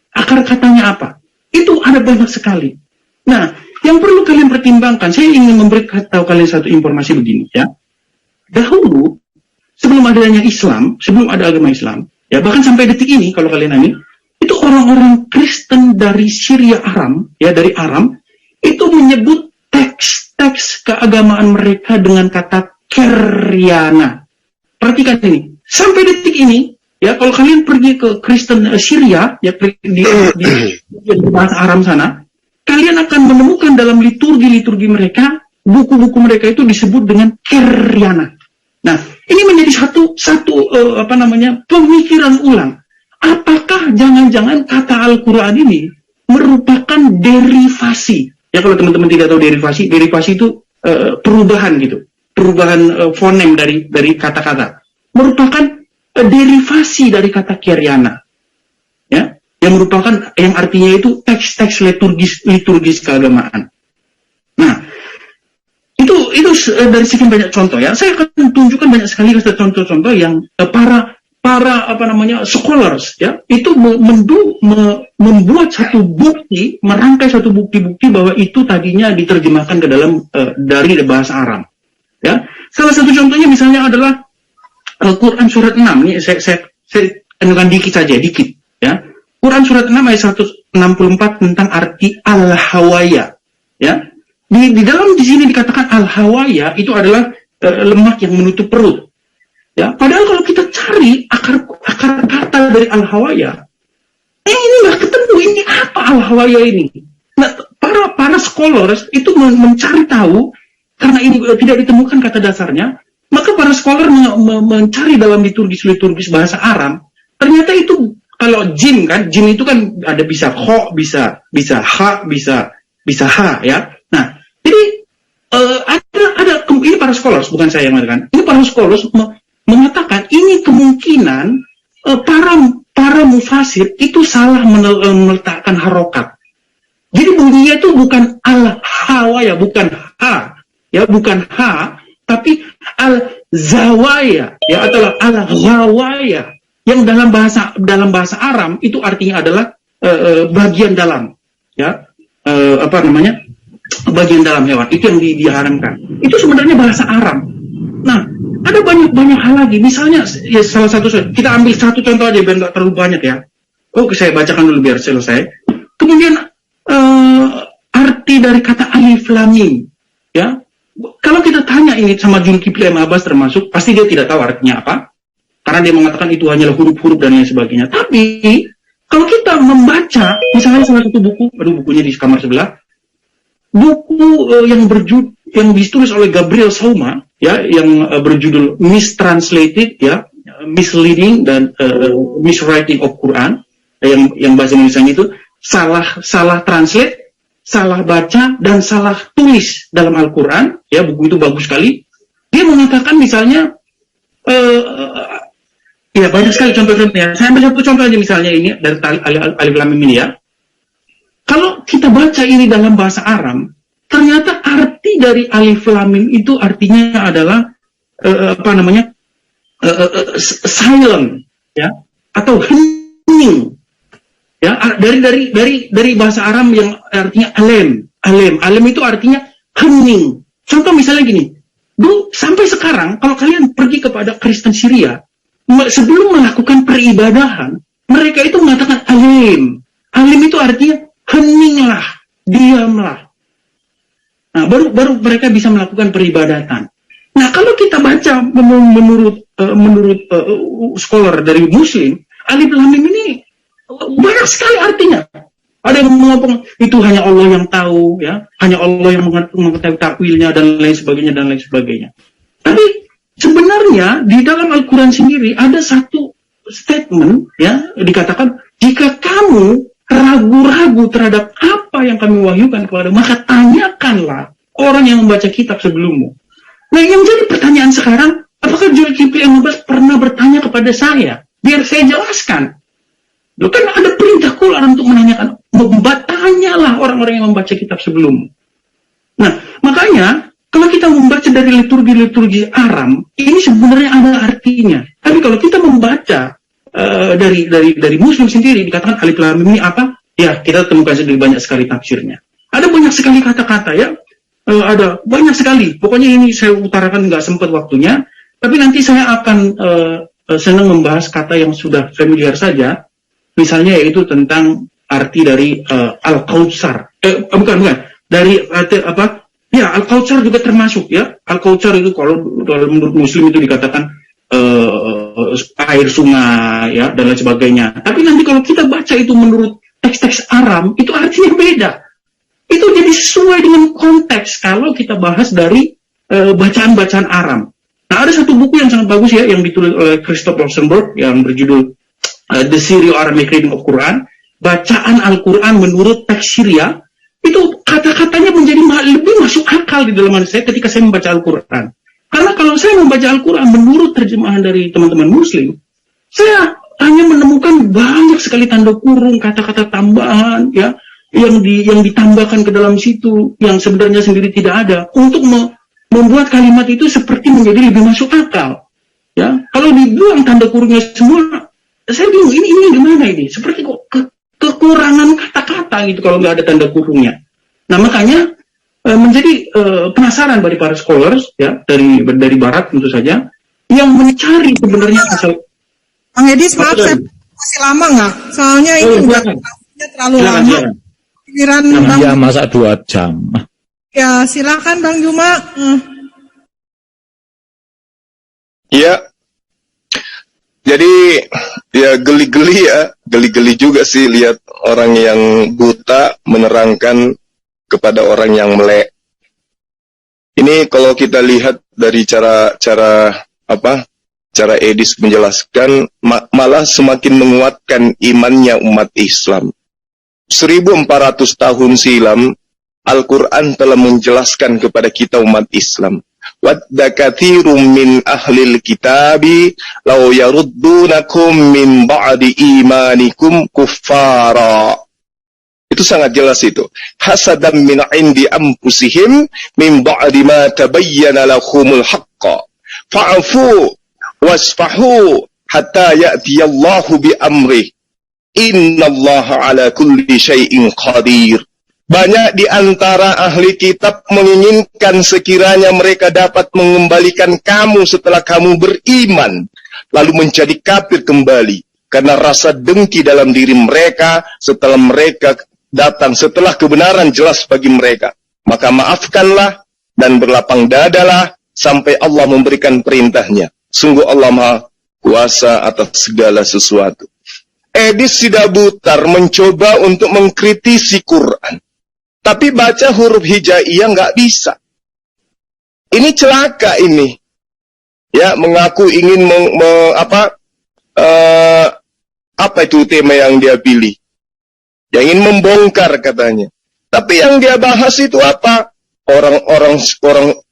Akar katanya apa? Itu ada banyak sekali. Nah, yang perlu kalian pertimbangkan, saya ingin memberitahu kalian satu informasi begini ya. Dahulu, sebelum adanya Islam, sebelum ada agama Islam, ya bahkan sampai detik ini kalau kalian ini, itu orang-orang Kristen dari Syria Aram, ya dari Aram, itu menyebut teks-teks keagamaan mereka dengan kata Keryana. Perhatikan ini, sampai detik ini, ya kalau kalian pergi ke Kristen Syria, ya di bahasa Aram sana, kalian akan menemukan dalam liturgi-liturgi mereka, buku-buku mereka itu disebut dengan Keryana. Nah, ini menjadi satu pemikiran ulang. Apakah jangan-jangan kata Al-Quran ini merupakan derivasi? Ya, kalau teman-teman tidak tahu derivasi itu perubahan gitu, perubahan fonem dari kata-kata. Merupakan derivasi dari kata Keryana, ya, yang merupakan yang artinya itu teks-teks liturgis keagamaan. Nah, itu dari sekian banyak contoh ya. Saya akan tunjukkan banyak sekali contoh-contoh yang para scholars ya itu membuat satu bukti, merangkai satu bukti-bukti bahwa itu tadinya diterjemahkan ke dalam dari bahasa Aram. Ya, salah satu contohnya misalnya adalah Quran surat 6. Ini saya anukan dikit ya. Quran surat 6 ayat 164 tentang arti al-hawaya. Ya. Di dalam di sini dikatakan al-hawaya itu adalah lemak yang menutup perut. Ya, padahal kalau kita cari akar kata dari al-hawaya, ini nggak ketemu, ini apa al-hawaya ini? Nah, para scholars itu mencari tahu, karena ini tidak ditemukan kata dasarnya, maka para scholar mencari dalam liturgis bahasa Aram. Ternyata itu kalau jin itu kan ada bisa ho, bisa ha, bisa ha ya. Nah, jadi ada ini para scholars, bukan saya yang mengatakan. Ini para scholars mengatakan ini kemungkinan para mufasir itu salah meletakkan harokat. Jadi bunyinya itu bukan al-hawaya, bukan ha, ya, bukan ha, tapi al-zawaya, ya, atau al-ghawaya, yang dalam bahasa Aram itu artinya adalah bagian dalam, ya, bagian dalam hewan. Itu yang diharamkan. Itu sebenarnya bahasa Aram. Nah, ada banyak hal lagi. Misalnya, ya, salah satu, kita ambil satu contoh aja biar nggak terlalu banyak ya. Oke, saya bacakan dulu biar selesai. Kemudian arti dari kata alif lam mim, ya. Kalau kita tanya ini sama Zulkifli M. Abbas termasuk, pasti dia tidak tahu artinya apa, karena dia mengatakan itu hanyalah huruf-huruf dan lain sebagainya. Tapi kalau kita membaca, misalnya salah satu buku, bukunya di kamar sebelah, buku yang ditulis oleh Gabriel Sauma, ya, yang berjudul Mistranslated, ya, Misleading dan Miswriting of Quran, yang bahasa Indonesia itu salah translate, salah baca dan salah tulis dalam Al-Quran, ya, buku itu bagus sekali. Dia mengatakan misalnya, ya, banyak sekali contoh-contohnya. Saya ambil satu contoh aja misalnya ini dari alif lam mim ini ya. Kalau kita baca ini dalam bahasa Aram, ternyata arti dari alif lam mim itu artinya adalah silent, ya, atau hening. Ya, dari bahasa Aram yang artinya alem itu artinya hening. Contoh misalnya gini, dulu sampai sekarang kalau kalian pergi kepada Kristen Syria, sebelum melakukan peribadahan, mereka itu mengatakan alem itu artinya heninglah, diamlah. Nah, baru mereka bisa melakukan peribadatan. Nah, kalau kita baca menurut scholar dari Muslim, alif lam mim ini banyak sekali artinya. Ada yang mengatakan itu hanya Allah yang tahu, ya, hanya Allah yang mengetahui takwilnya dan lain sebagainya. Tapi sebenarnya di dalam Al-Quran sendiri ada satu statement, ya, dikatakan jika kamu ragu-ragu terhadap apa yang kami wahyukan kepada, maka tanyakanlah orang yang membaca kitab sebelummu. Nah, yang jadi pertanyaan sekarang, apakah Zulkifli M. Abbas pernah bertanya kepada saya? Biar saya jelaskan. Loh, kan ada perintah Quran untuk menanyakan, tanyalah orang-orang yang membaca kitab sebelummu. Nah, makanya kalau kita membaca dari liturgi Aram, ini sebenarnya ada artinya. Tapi kalau kita membaca dari Muslim sendiri, dikatakan alif lam mim ini apa? Ya, kita temukan sendiri banyak sekali tafsirnya. Ada banyak sekali kata-kata, ya. Ada banyak sekali. Pokoknya ini saya utarakan nggak sempat waktunya. Tapi nanti saya akan senang membahas kata yang sudah familiar saja. Misalnya yaitu tentang arti dari Al-Kautsar. Bukan. Dari arti apa? Ya, Al-Kautsar juga termasuk, ya. Al-Kautsar itu kalau menurut Muslim itu dikatakan air sungai, ya, dan lain sebagainya. Tapi nanti kalau kita baca itu menurut teks-teks Aram, itu artinya beda. itu jadi sesuai dengan konteks kalau kita bahas dari bacaan-bacaan Aram. Nah, ada satu buku yang sangat bagus ya, yang ditulis oleh Christoph Rosenberg, yang berjudul The Syrio-Aramic Reading of Quran, bacaan Al-Quran menurut teks Syria. Itu kata-katanya menjadi lebih masuk akal di dalam hati saya ketika saya membaca Al-Quran. Karena kalau saya membaca Al-Quran menurut terjemahan dari teman-teman Muslim, saya hanya menemukan banyak sekali tanda kurung, kata-kata tambahan, ya, yang ditambahkan ke dalam situ, yang sebenarnya sendiri tidak ada, untuk membuat kalimat itu seperti menjadi lebih masuk akal. Ya, kalau dibuang tanda kurungnya semua, saya bingung, ini gimana ini? Seperti kok kekurangan kata-kata gitu kalau nggak ada tanda kurungnya. Nah, makanya menjadi penasaran bagi para scholars ya dari Barat tentu saja yang mencari sebenarnya asal. Bang Edis, maaf saya masih lama nggak? Soalnya ini udah terlalu lama. Pikiran Bang. Ya, masa 2 jam. Ya, silakan Bang Juma. Ya, jadi ya geli-geli juga sih lihat orang yang buta menerangkan kepada orang yang melek. Ini kalau kita lihat dari cara Edis menjelaskan, malah semakin menguatkan imannya umat Islam. 1400 tahun silam, Al-Quran telah menjelaskan kepada kita umat Islam. Wadda katsirum min ahlil kitabi law yaruddunakum min ba'di imanikum kuffara. Itu sangat jelas itu. Hasadam min indi anfusihim min ba'di ma tabayyana lahumul haqqa. Fa'fu wasfahu hatta ya'tiyallahu bi amrih. Innallaha ala kulli syai'in qadir. Banyak di antara ahli kitab menginginkan sekiranya mereka dapat mengembalikan kamu setelah kamu beriman, lalu menjadi kafir kembali, karena rasa dengki dalam diri mereka setelah mereka datang, setelah kebenaran jelas bagi mereka. Maka maafkanlah dan berlapang dadalah sampai Allah memberikan perintahnya. Sungguh Allah Maha Kuasa atas segala sesuatu. Edis Sidabutar mencoba untuk mengkritisi Quran, tapi baca huruf hijaiyah nggak bisa. Ini celaka ini. Ya, mengaku ingin apa itu tema yang dia pilih? Yang ingin membongkar katanya. Tapi yang dia bahas itu apa? Orang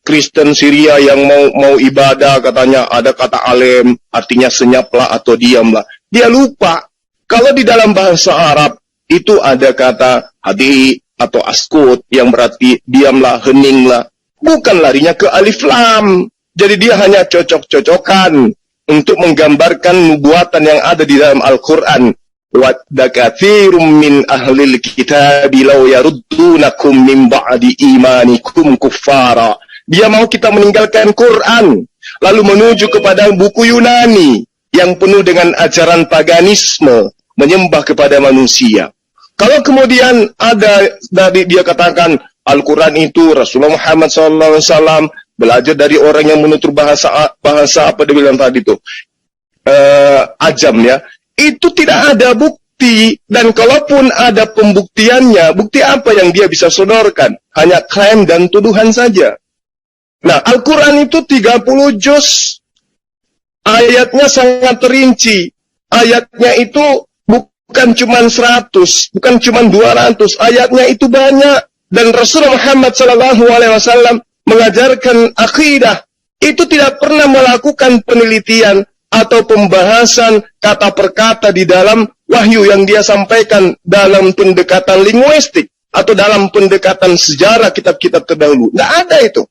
Kristen Syria yang mau ibadah katanya ada kata alem, artinya senyaplah atau diamlah. Dia lupa kalau di dalam bahasa Arab itu ada kata hadi atau askut yang berarti diamlah, heninglah. Bukan larinya ke alif lam. Jadi dia hanya cocok-cocokan untuk menggambarkan nubuatan yang ada di dalam Al-Quran. Wadda katsirum min ahlil kitabi law yaruddunakum min ba'di imanikum kuffara. Dia mau kita meninggalkan Quran, lalu menuju kepada buku Yunani yang penuh dengan ajaran paganisme, menyembah kepada manusia. Kalau kemudian ada dari dia katakan Al-Quran itu Rasulullah Muhammad SAW belajar dari orang yang menutur bahasa apa dia bilang tadi itu ajam ya, itu tidak ada bukti, dan kalaupun ada pembuktiannya, bukti apa yang dia bisa sodorkan? Hanya klaim dan tuduhan saja. Nah, Al-Quran itu 30 juz, ayatnya sangat terinci, ayatnya itu bukan cuma 100, bukan cuma 200, ayatnya itu banyak. Dan Rasulullah Muhammad SAW mengajarkan akidah, itu tidak pernah melakukan penelitian atau pembahasan kata per kata di dalam wahyu yang dia sampaikan dalam pendekatan linguistik atau dalam pendekatan sejarah kitab-kitab terdahulu. Nggak ada itu.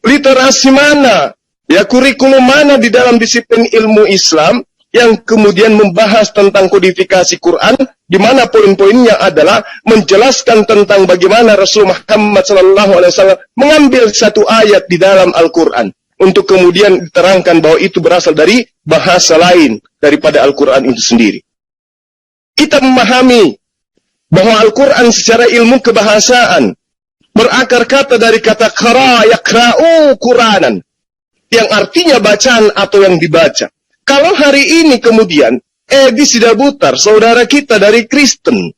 Literasi mana, ya kurikulum mana di dalam disiplin ilmu Islam yang kemudian membahas tentang kodifikasi Quran, di mana poin-poinnya adalah menjelaskan tentang bagaimana Rasul Muhammad SAW mengambil satu ayat di dalam Al-Quran untuk kemudian diterangkan bahwa itu berasal dari bahasa lain daripada Al-Quran itu sendiri. Kita memahami bahwa Al-Quran secara ilmu kebahasaan berakar kata dari kata qara yaqra'u Quranan, yang artinya bacaan atau yang dibaca. Kalau hari ini kemudian Edis Sidabutar, saudara kita dari Kristen,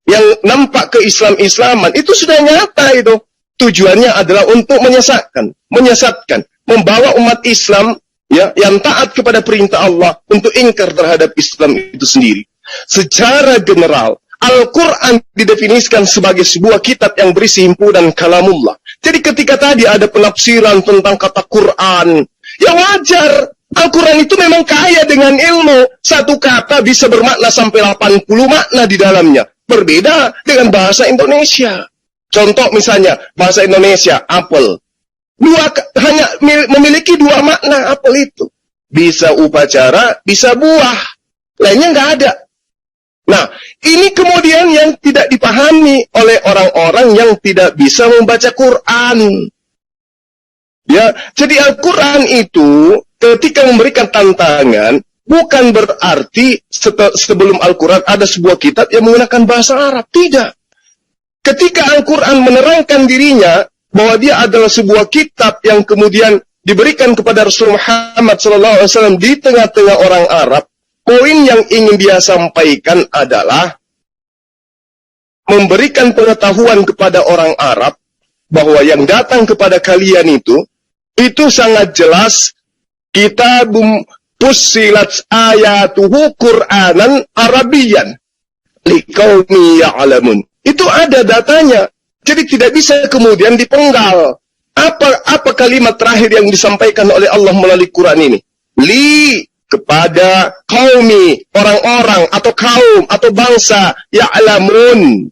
yang nampak ke-Islam-Islaman, itu sudah nyata itu. Tujuannya adalah untuk menyesatkan, membawa umat Islam ya yang taat kepada perintah Allah untuk ingkar terhadap Islam itu sendiri. Secara general, Al-Quran didefinisikan sebagai sebuah kitab yang berisi himpunan kalamullah. Jadi ketika tadi ada penafsiran tentang kata Quran, ya wajar. Al-Quran itu memang kaya dengan ilmu. Satu kata bisa bermakna sampai 80 makna di dalamnya. Berbeda dengan bahasa Indonesia. Contoh misalnya, bahasa Indonesia, apel. Hanya memiliki 2 makna apel itu. Bisa upacara, bisa buah. Lainnya nggak ada. Nah, ini kemudian yang tidak dipahami oleh orang-orang yang tidak bisa membaca Quran. Ya, jadi Al-Quran itu ketika memberikan tantangan, bukan berarti sebelum Al-Quran ada sebuah kitab yang menggunakan bahasa Arab. Tidak. Ketika Al-Quran menerangkan dirinya bahwa dia adalah sebuah kitab yang kemudian diberikan kepada Rasul Muhammad SAW di tengah-tengah orang Arab, poin yang ingin dia sampaikan adalah memberikan pengetahuan kepada orang Arab bahwa yang datang kepada kalian itu sangat jelas. Kitabum fussilat ayatuhu Qur'anan Arabiyan liqaumi ya'lamun. Itu ada datanya. Jadi tidak bisa kemudian dipenggal. Apa kalimat terakhir yang disampaikan oleh Allah melalui Quran ini? Kepada kaumi, orang-orang atau kaum atau bangsa ya'lamun,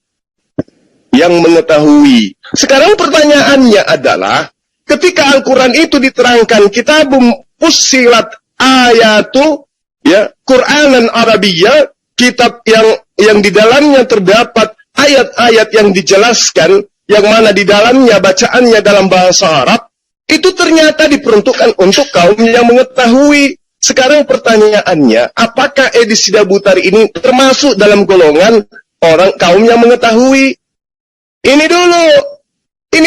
yang mengetahui. Sekarang pertanyaannya adalah, ketika Al-Quran itu diterangkan kitabum fussilat ayatu ya Qur'anan Arabiyya, kitab yang di dalamnya terdapat ayat-ayat yang dijelaskan, yang mana di dalamnya bacaannya dalam bahasa Arab, itu ternyata diperuntukkan untuk kaum yang mengetahui. Sekarang pertanyaannya, apakah edisi Dabutari ini termasuk dalam golongan orang kaum yang mengetahui? Ini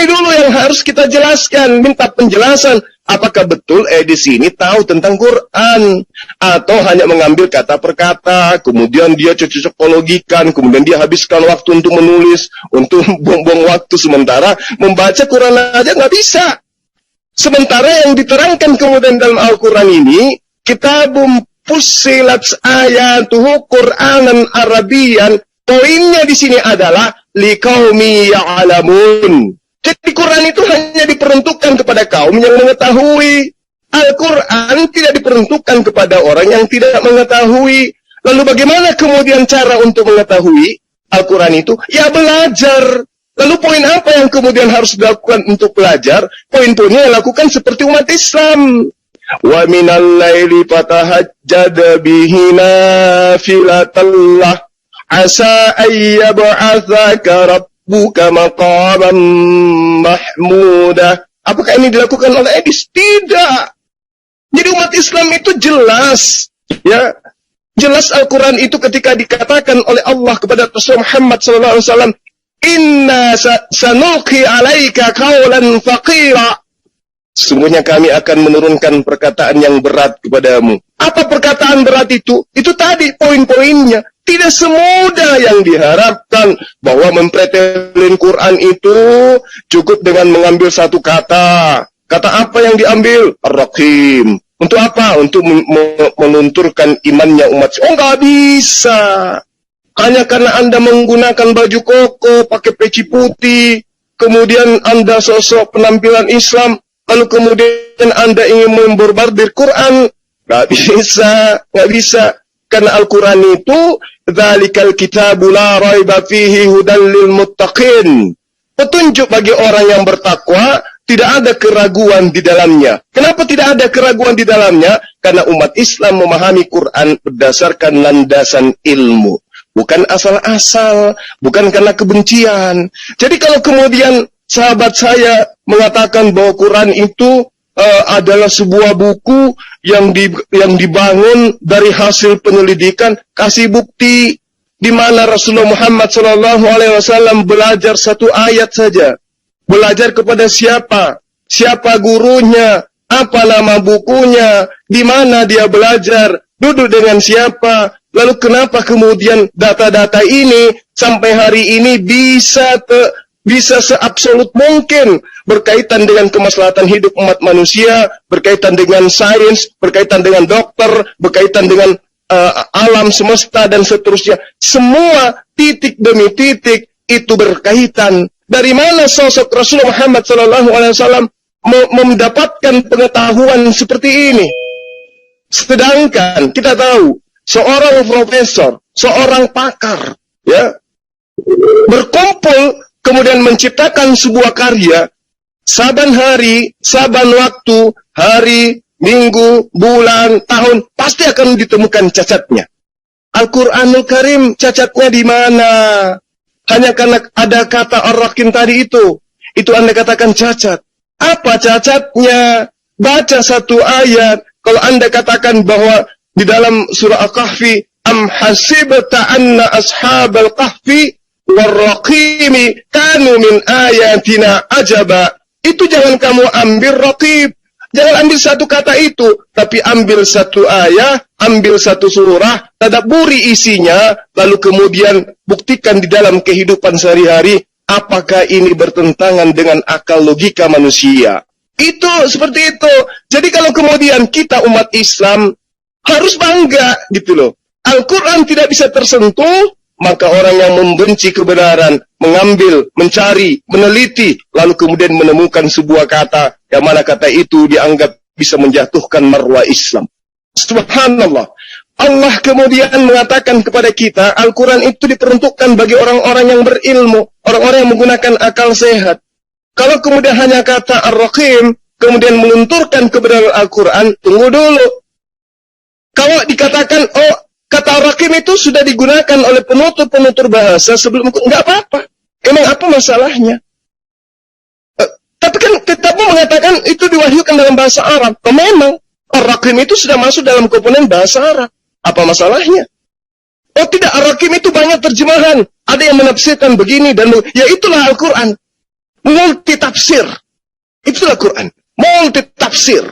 dulu yang harus kita jelaskan, minta penjelasan. Apakah betul edisi ini tahu tentang Quran? Atau hanya mengambil kata per kata, kemudian dia cocok-cocokologikan, kemudian dia habiskan waktu untuk menulis, untuk buang-buang waktu, sementara membaca Quran aja nggak bisa. Sementara yang diterangkan kemudian dalam Al-Quran ini, kitabum fussilat ayatuhu Qur'anan Arabiyan, poinnya di sini adalah liqaumi ya'lamun. Jadi Quran itu hanya diperuntukkan kepada kaum yang mengetahui. Al-Quran tidak diperuntukkan kepada orang yang tidak mengetahui. Lalu bagaimana kemudian cara untuk mengetahui Al-Quran itu? Ya belajar. Lalu poin apa yang kemudian harus dilakukan untuk belajar? Poin-poinnya yang lakukan seperti umat Islam. Wa minal laili fatahajjad bihi nafilatallah asa ayyab'atsaka buka maqaman mahmudah. Apakah ini dilakukan oleh Edis? Tidak. Jadi umat Islam itu jelas, ya, jelas Al-Quran itu ketika dikatakan oleh Allah kepada Rasul Muhammad SAW, Inna sanulqi alaika qawlan faqira. Sesungguhnya kami akan menurunkan perkataan yang berat kepadamu. Apa perkataan berat itu? Itu tadi poin-poinnya. Tidak semudah yang diharapkan bahwa mempretelin Quran itu cukup dengan mengambil satu kata. Kata apa yang diambil? Ar-Rahim. Untuk apa? Untuk melunturkan imannya umat. Oh, nggak bisa. Hanya karena Anda menggunakan baju koko, pakai peci putih, kemudian Anda sosok penampilan Islam, lalu kemudian Anda ingin memborbardir Quran. Nggak bisa. Karena Al-Quran itu dzalikal kitabu la raiba fihi hudal lil muttaqin. Petunjuk bagi orang yang bertakwa, tidak ada keraguan di dalamnya. Kenapa tidak ada keraguan di dalamnya? Karena umat Islam memahami Quran berdasarkan landasan ilmu. Bukan asal-asal, bukan karena kebencian. Jadi kalau kemudian sahabat saya mengatakan bahwa Quran itu adalah sebuah buku yang dibangun dari hasil penyelidikan, kasih bukti di mana Rasulullah Muhammad SAW belajar satu ayat saja. Belajar kepada siapa? Siapa gurunya? Apa nama bukunya? Di mana dia belajar? Duduk dengan siapa? Lalu kenapa kemudian data-data ini sampai hari ini bisa seabsolut mungkin berkaitan dengan kemaslahatan hidup umat manusia, berkaitan dengan sains, berkaitan dengan dokter, berkaitan dengan alam semesta dan seterusnya. Semua titik demi titik itu berkaitan. Dari mana sosok Rasulullah Muhammad SAW mendapatkan pengetahuan seperti ini? Sedangkan kita tahu seorang profesor, seorang pakar, ya, berkumpul kemudian menciptakan sebuah karya, saban hari, saban waktu, hari, minggu, bulan, tahun, pasti akan ditemukan cacatnya. Al-Quranul Karim cacatnya di mana? Hanya karena ada kata Ar-Rakim tadi itu Anda katakan cacat. Apa cacatnya? Baca satu ayat. Kalau Anda katakan bahwa di dalam surah Al-Kahfi, am hasibta anna ashabal kahfi warraqimi kanu min ayatina ajaba. Itu jangan kamu ambil raqib. Jangan ambil satu kata itu, tapi ambil satu ayat, ambil satu surah, tadabburi isinya, lalu kemudian buktikan di dalam kehidupan sehari-hari apakah ini bertentangan dengan akal logika manusia. Itu seperti itu. Jadi kalau kemudian kita umat Islam harus bangga gitu loh. Al-Quran tidak bisa tersentuh, maka orang yang membenci kebenaran, mengambil, mencari, meneliti, lalu kemudian menemukan sebuah kata, yang mana kata itu dianggap bisa menjatuhkan marwah Islam. Subhanallah. Allah kemudian mengatakan kepada kita, Al-Quran itu diperuntukkan bagi orang-orang yang berilmu, orang-orang yang menggunakan akal sehat. Kalau kemudian hanya kata Ar-Rakim, kemudian melunturkan kebenaran Al-Quran, tunggu dulu. Kalau dikatakan, oh, kata Ar-Rakim itu sudah digunakan oleh penutur-penutur bahasa sebelum, enggak apa-apa. Emang apa masalahnya? Tapi kan kitabmu mengatakan itu diwahyukan dalam bahasa Arab. Oh, memang Ar-Rakim itu sudah masuk dalam komponen bahasa Arab. Apa masalahnya? Oh tidak, Ar-Rakim itu banyak terjemahan. Ada yang menafsirkan begini dan ya itulah Al-Quran. Multi tafsir. Itulah Al-Quran. Multi tafsir.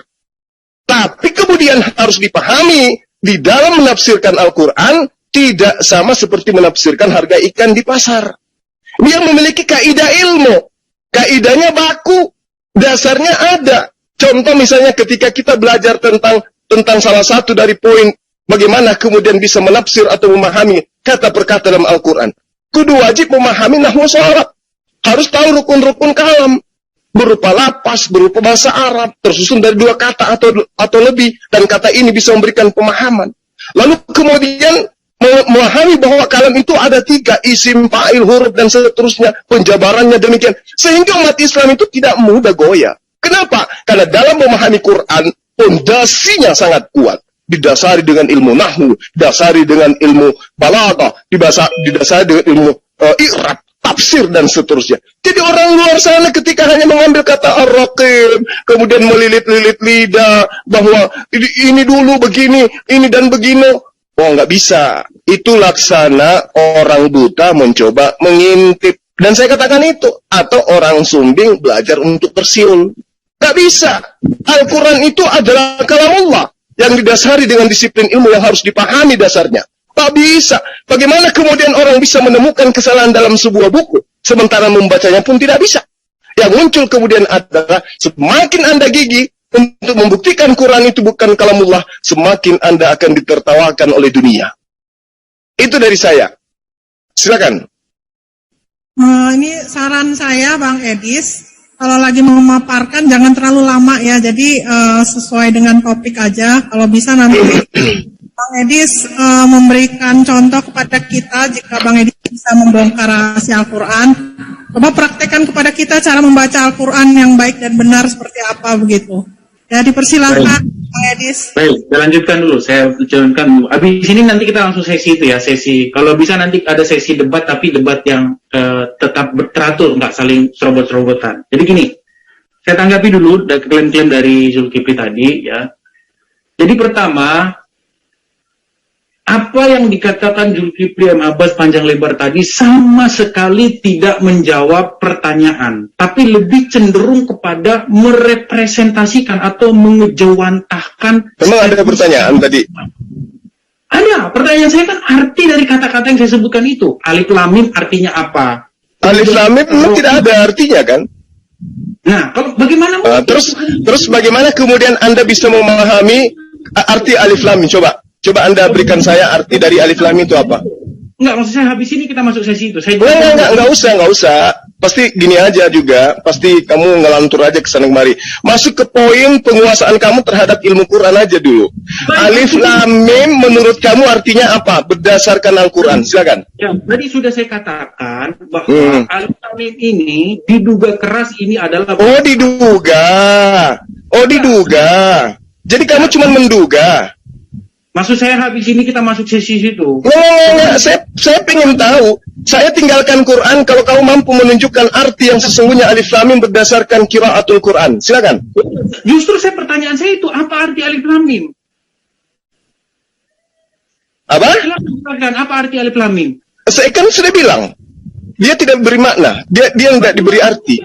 Tapi kemudian harus dipahami, di dalam menafsirkan Al-Quran tidak sama seperti menafsirkan harga ikan di pasar. Dia memiliki kaidah ilmu. Kaidahnya baku, dasarnya ada. Contoh misalnya ketika kita belajar tentang salah satu dari poin bagaimana kemudian bisa menafsir atau memahami kata per kata dalam Al-Quran. Kudu wajib memahami nahwu sharaf. Harus tahu rukun-rukun kalam. Berupa lapas, berupa bahasa Arab, tersusun dari dua kata atau lebih. Dan kata ini bisa memberikan pemahaman. Lalu kemudian memahami bahwa kalam itu ada 3, isim, fa'il, huruf, dan seterusnya. Penjabarannya demikian. Sehingga umat Islam itu tidak mudah goyah. Kenapa? Karena dalam memahami Quran, fondasinya sangat kuat. Didasari dengan ilmu nahwu, didasari dengan ilmu balaghah, didasari dengan ilmu i'rab, tafsir, dan seterusnya. Jadi orang luar sana ketika hanya mengambil kata Ar-Raqib, kemudian melilit-lilit lidah, bahwa ini dulu begini, ini dan begini. Oh, nggak bisa. Itu laksana orang buta mencoba mengintip. Dan saya katakan itu. Atau orang sumbing belajar untuk tersiul. Nggak bisa. Al-Quran itu adalah kalamullah yang didasari dengan disiplin ilmu yang harus dipahami dasarnya. Tak bisa. Bagaimana kemudian orang bisa menemukan kesalahan dalam sebuah buku, sementara membacanya pun tidak bisa. Yang muncul kemudian adalah semakin Anda gigih untuk membuktikan Quran itu bukan kalamullah, semakin Anda akan ditertawakan oleh dunia. Itu dari saya. Silakan. Ini saran saya, Bang Edis. Kalau lagi mau memaparkan jangan terlalu lama ya. Jadi sesuai dengan topik aja. Kalau bisa nanti Bang Edis memberikan contoh kepada kita jika Bang Edis bisa membongkar rahasia Al-Quran. Coba praktekkan kepada kita cara membaca Al-Quran yang baik dan benar seperti apa begitu. Ya, dipersilahkan Bang Edis. Baik, saya lanjutkan dulu. Saya jalankan dulu. Habis ini nanti kita langsung sesi itu ya, sesi. Kalau bisa nanti ada sesi debat, tapi debat yang tetap teratur, nggak saling serobot-serobotan. Jadi gini, saya tanggapi dulu dari klaim-klaim dari Zulkifli tadi ya. Jadi pertama, apa yang dikatakan Zulkifli M. Abbas panjang lebar tadi sama sekali tidak menjawab pertanyaan, tapi lebih cenderung kepada merepresentasikan atau mengejawantahkan. Memang ada pertanyaan tadi. Ada. Pertanyaan saya kan arti dari kata-kata yang saya sebutkan itu. Alif lam mim artinya apa? Alif lam mim memang tidak ada artinya kan? Nah, kalau bagaimana? Terus bagaimana kemudian Anda bisa memahami arti alif lam mim? Coba Anda berikan saya arti dari alif lam mim itu apa? Enggak, maksud saya habis ini kita masuk sesi itu. Enggak usah. Pasti gini aja juga, pasti kamu ngelantur aja ke sana kemari. Masuk ke poin penguasaan kamu terhadap ilmu Quran aja dulu. Alif lam mim menurut kamu artinya apa? Berdasarkan Al-Quran, silakan. Ya, tadi sudah saya katakan bahwa alif lam mim ini diduga keras ini adalah. Oh diduga. Jadi kamu cuma menduga. Maksud saya habis ini kita masuk sesi situ. Nggak. Saya pengen tahu. Saya tinggalkan Quran kalau kamu mampu menunjukkan arti yang sesungguhnya alif lam mim berdasarkan qiraatul Quran. Silakan. Justru pertanyaan saya itu apa arti alif lam mim? Apa? Silakan, apa arti alif lam mim? Saya kan sudah bilang. Dia tidak beri makna. Dia tidak diberi arti.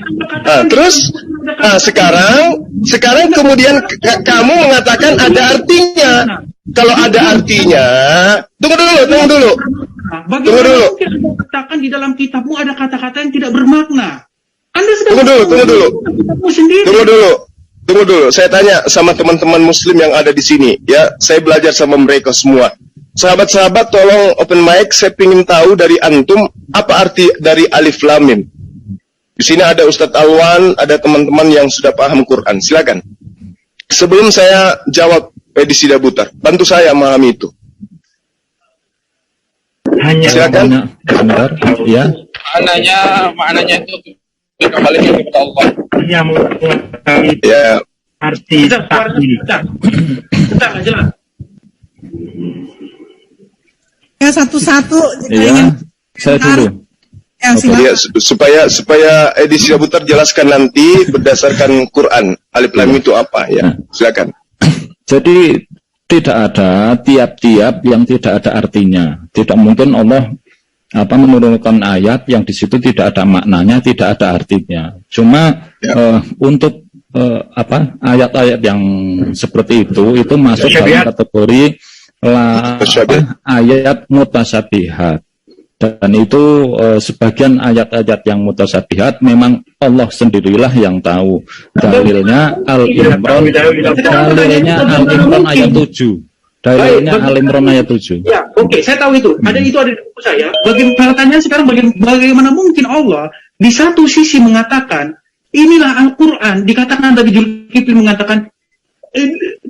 Sekarang kemudian kamu mengatakan ada artinya. Kalau ada artinya, tunggu dulu. Bagaimana mungkin Anda katakan di dalam kitabmu ada kata-kata yang tidak bermakna? Anda sedang Tunggu dulu. kitabmu sendiri. Tunggu dulu. Saya tanya sama teman-teman Muslim yang ada di sini. Ya, saya belajar sama mereka semua. Sahabat-sahabat, tolong open mic. Saya ingin tahu dari antum apa arti dari alif lam mim. Di sini ada Ustadz Alwan, ada teman-teman yang sudah paham Quran. Silakan. Sebelum saya jawab, Edisi Dabutar, bantu saya memahami itu. Hanya silakan. Benar, ya. Maknanya itu kembali kepada Allah. Yang mengetahui Ya. arti takdir. Bentar, nggak jelas. Ya satu-satu. Iya, saya dulu. Ya, silakan. Ya, supaya Edisi Dabutar jelaskan nanti berdasarkan Quran. Alif lam mim itu apa ya? Silakan. Jadi tidak ada tiap-tiap yang tidak ada artinya. Tidak mungkin Allah menurunkan ayat yang di situ tidak ada maknanya, tidak ada artinya. Cuma untuk ayat-ayat yang seperti itu masuk dalam kategori ayat mutasabihat. Dan itu sebagian ayat-ayat yang mutasabihat memang Allah sendirilah yang tahu. Dalilnya Al-Imran ayat 7. Dalilnya Al-Imran ayat 7. Ya, oke, saya tahu itu. Ada di buku saya. Pertanyaan sekarang bagaimana mungkin Allah di satu sisi mengatakan inilah Al-Quran, dikatakan tadi Zulkifli mengatakan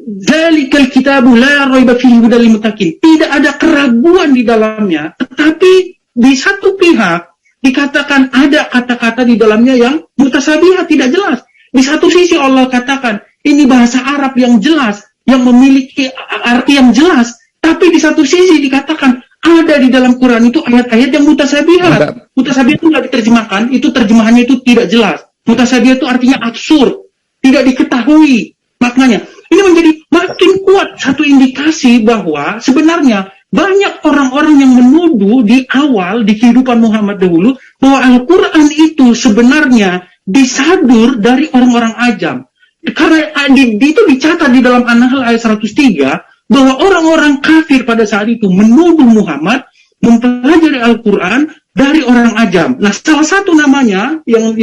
Dzalikal kitabu la raiba fihi hudal lil muttaqin. Tidak ada keraguan di dalamnya, tetapi di satu pihak dikatakan ada kata-kata di dalamnya yang mutasabihat, tidak jelas. Di satu sisi Allah katakan ini bahasa Arab yang jelas, yang memiliki arti yang jelas, tapi di satu sisi dikatakan ada di dalam Quran itu ayat-ayat yang mutasabihat. Mutasabihat itu tidak diterjemahkan, itu terjemahannya itu tidak jelas. Mutasabihat itu artinya absurd, tidak diketahui maknanya. Ini menjadi makin kuat satu indikasi bahwa sebenarnya banyak orang-orang yang menuduh di awal di kehidupan Muhammad dahulu bahwa Al-Quran itu sebenarnya disadur dari orang-orang ajam. Karena itu dicatat di dalam An-Nahl ayat 103 bahwa orang-orang kafir pada saat itu menuduh Muhammad mempelajari Al-Quran dari orang ajam. Nah, salah satu namanya yang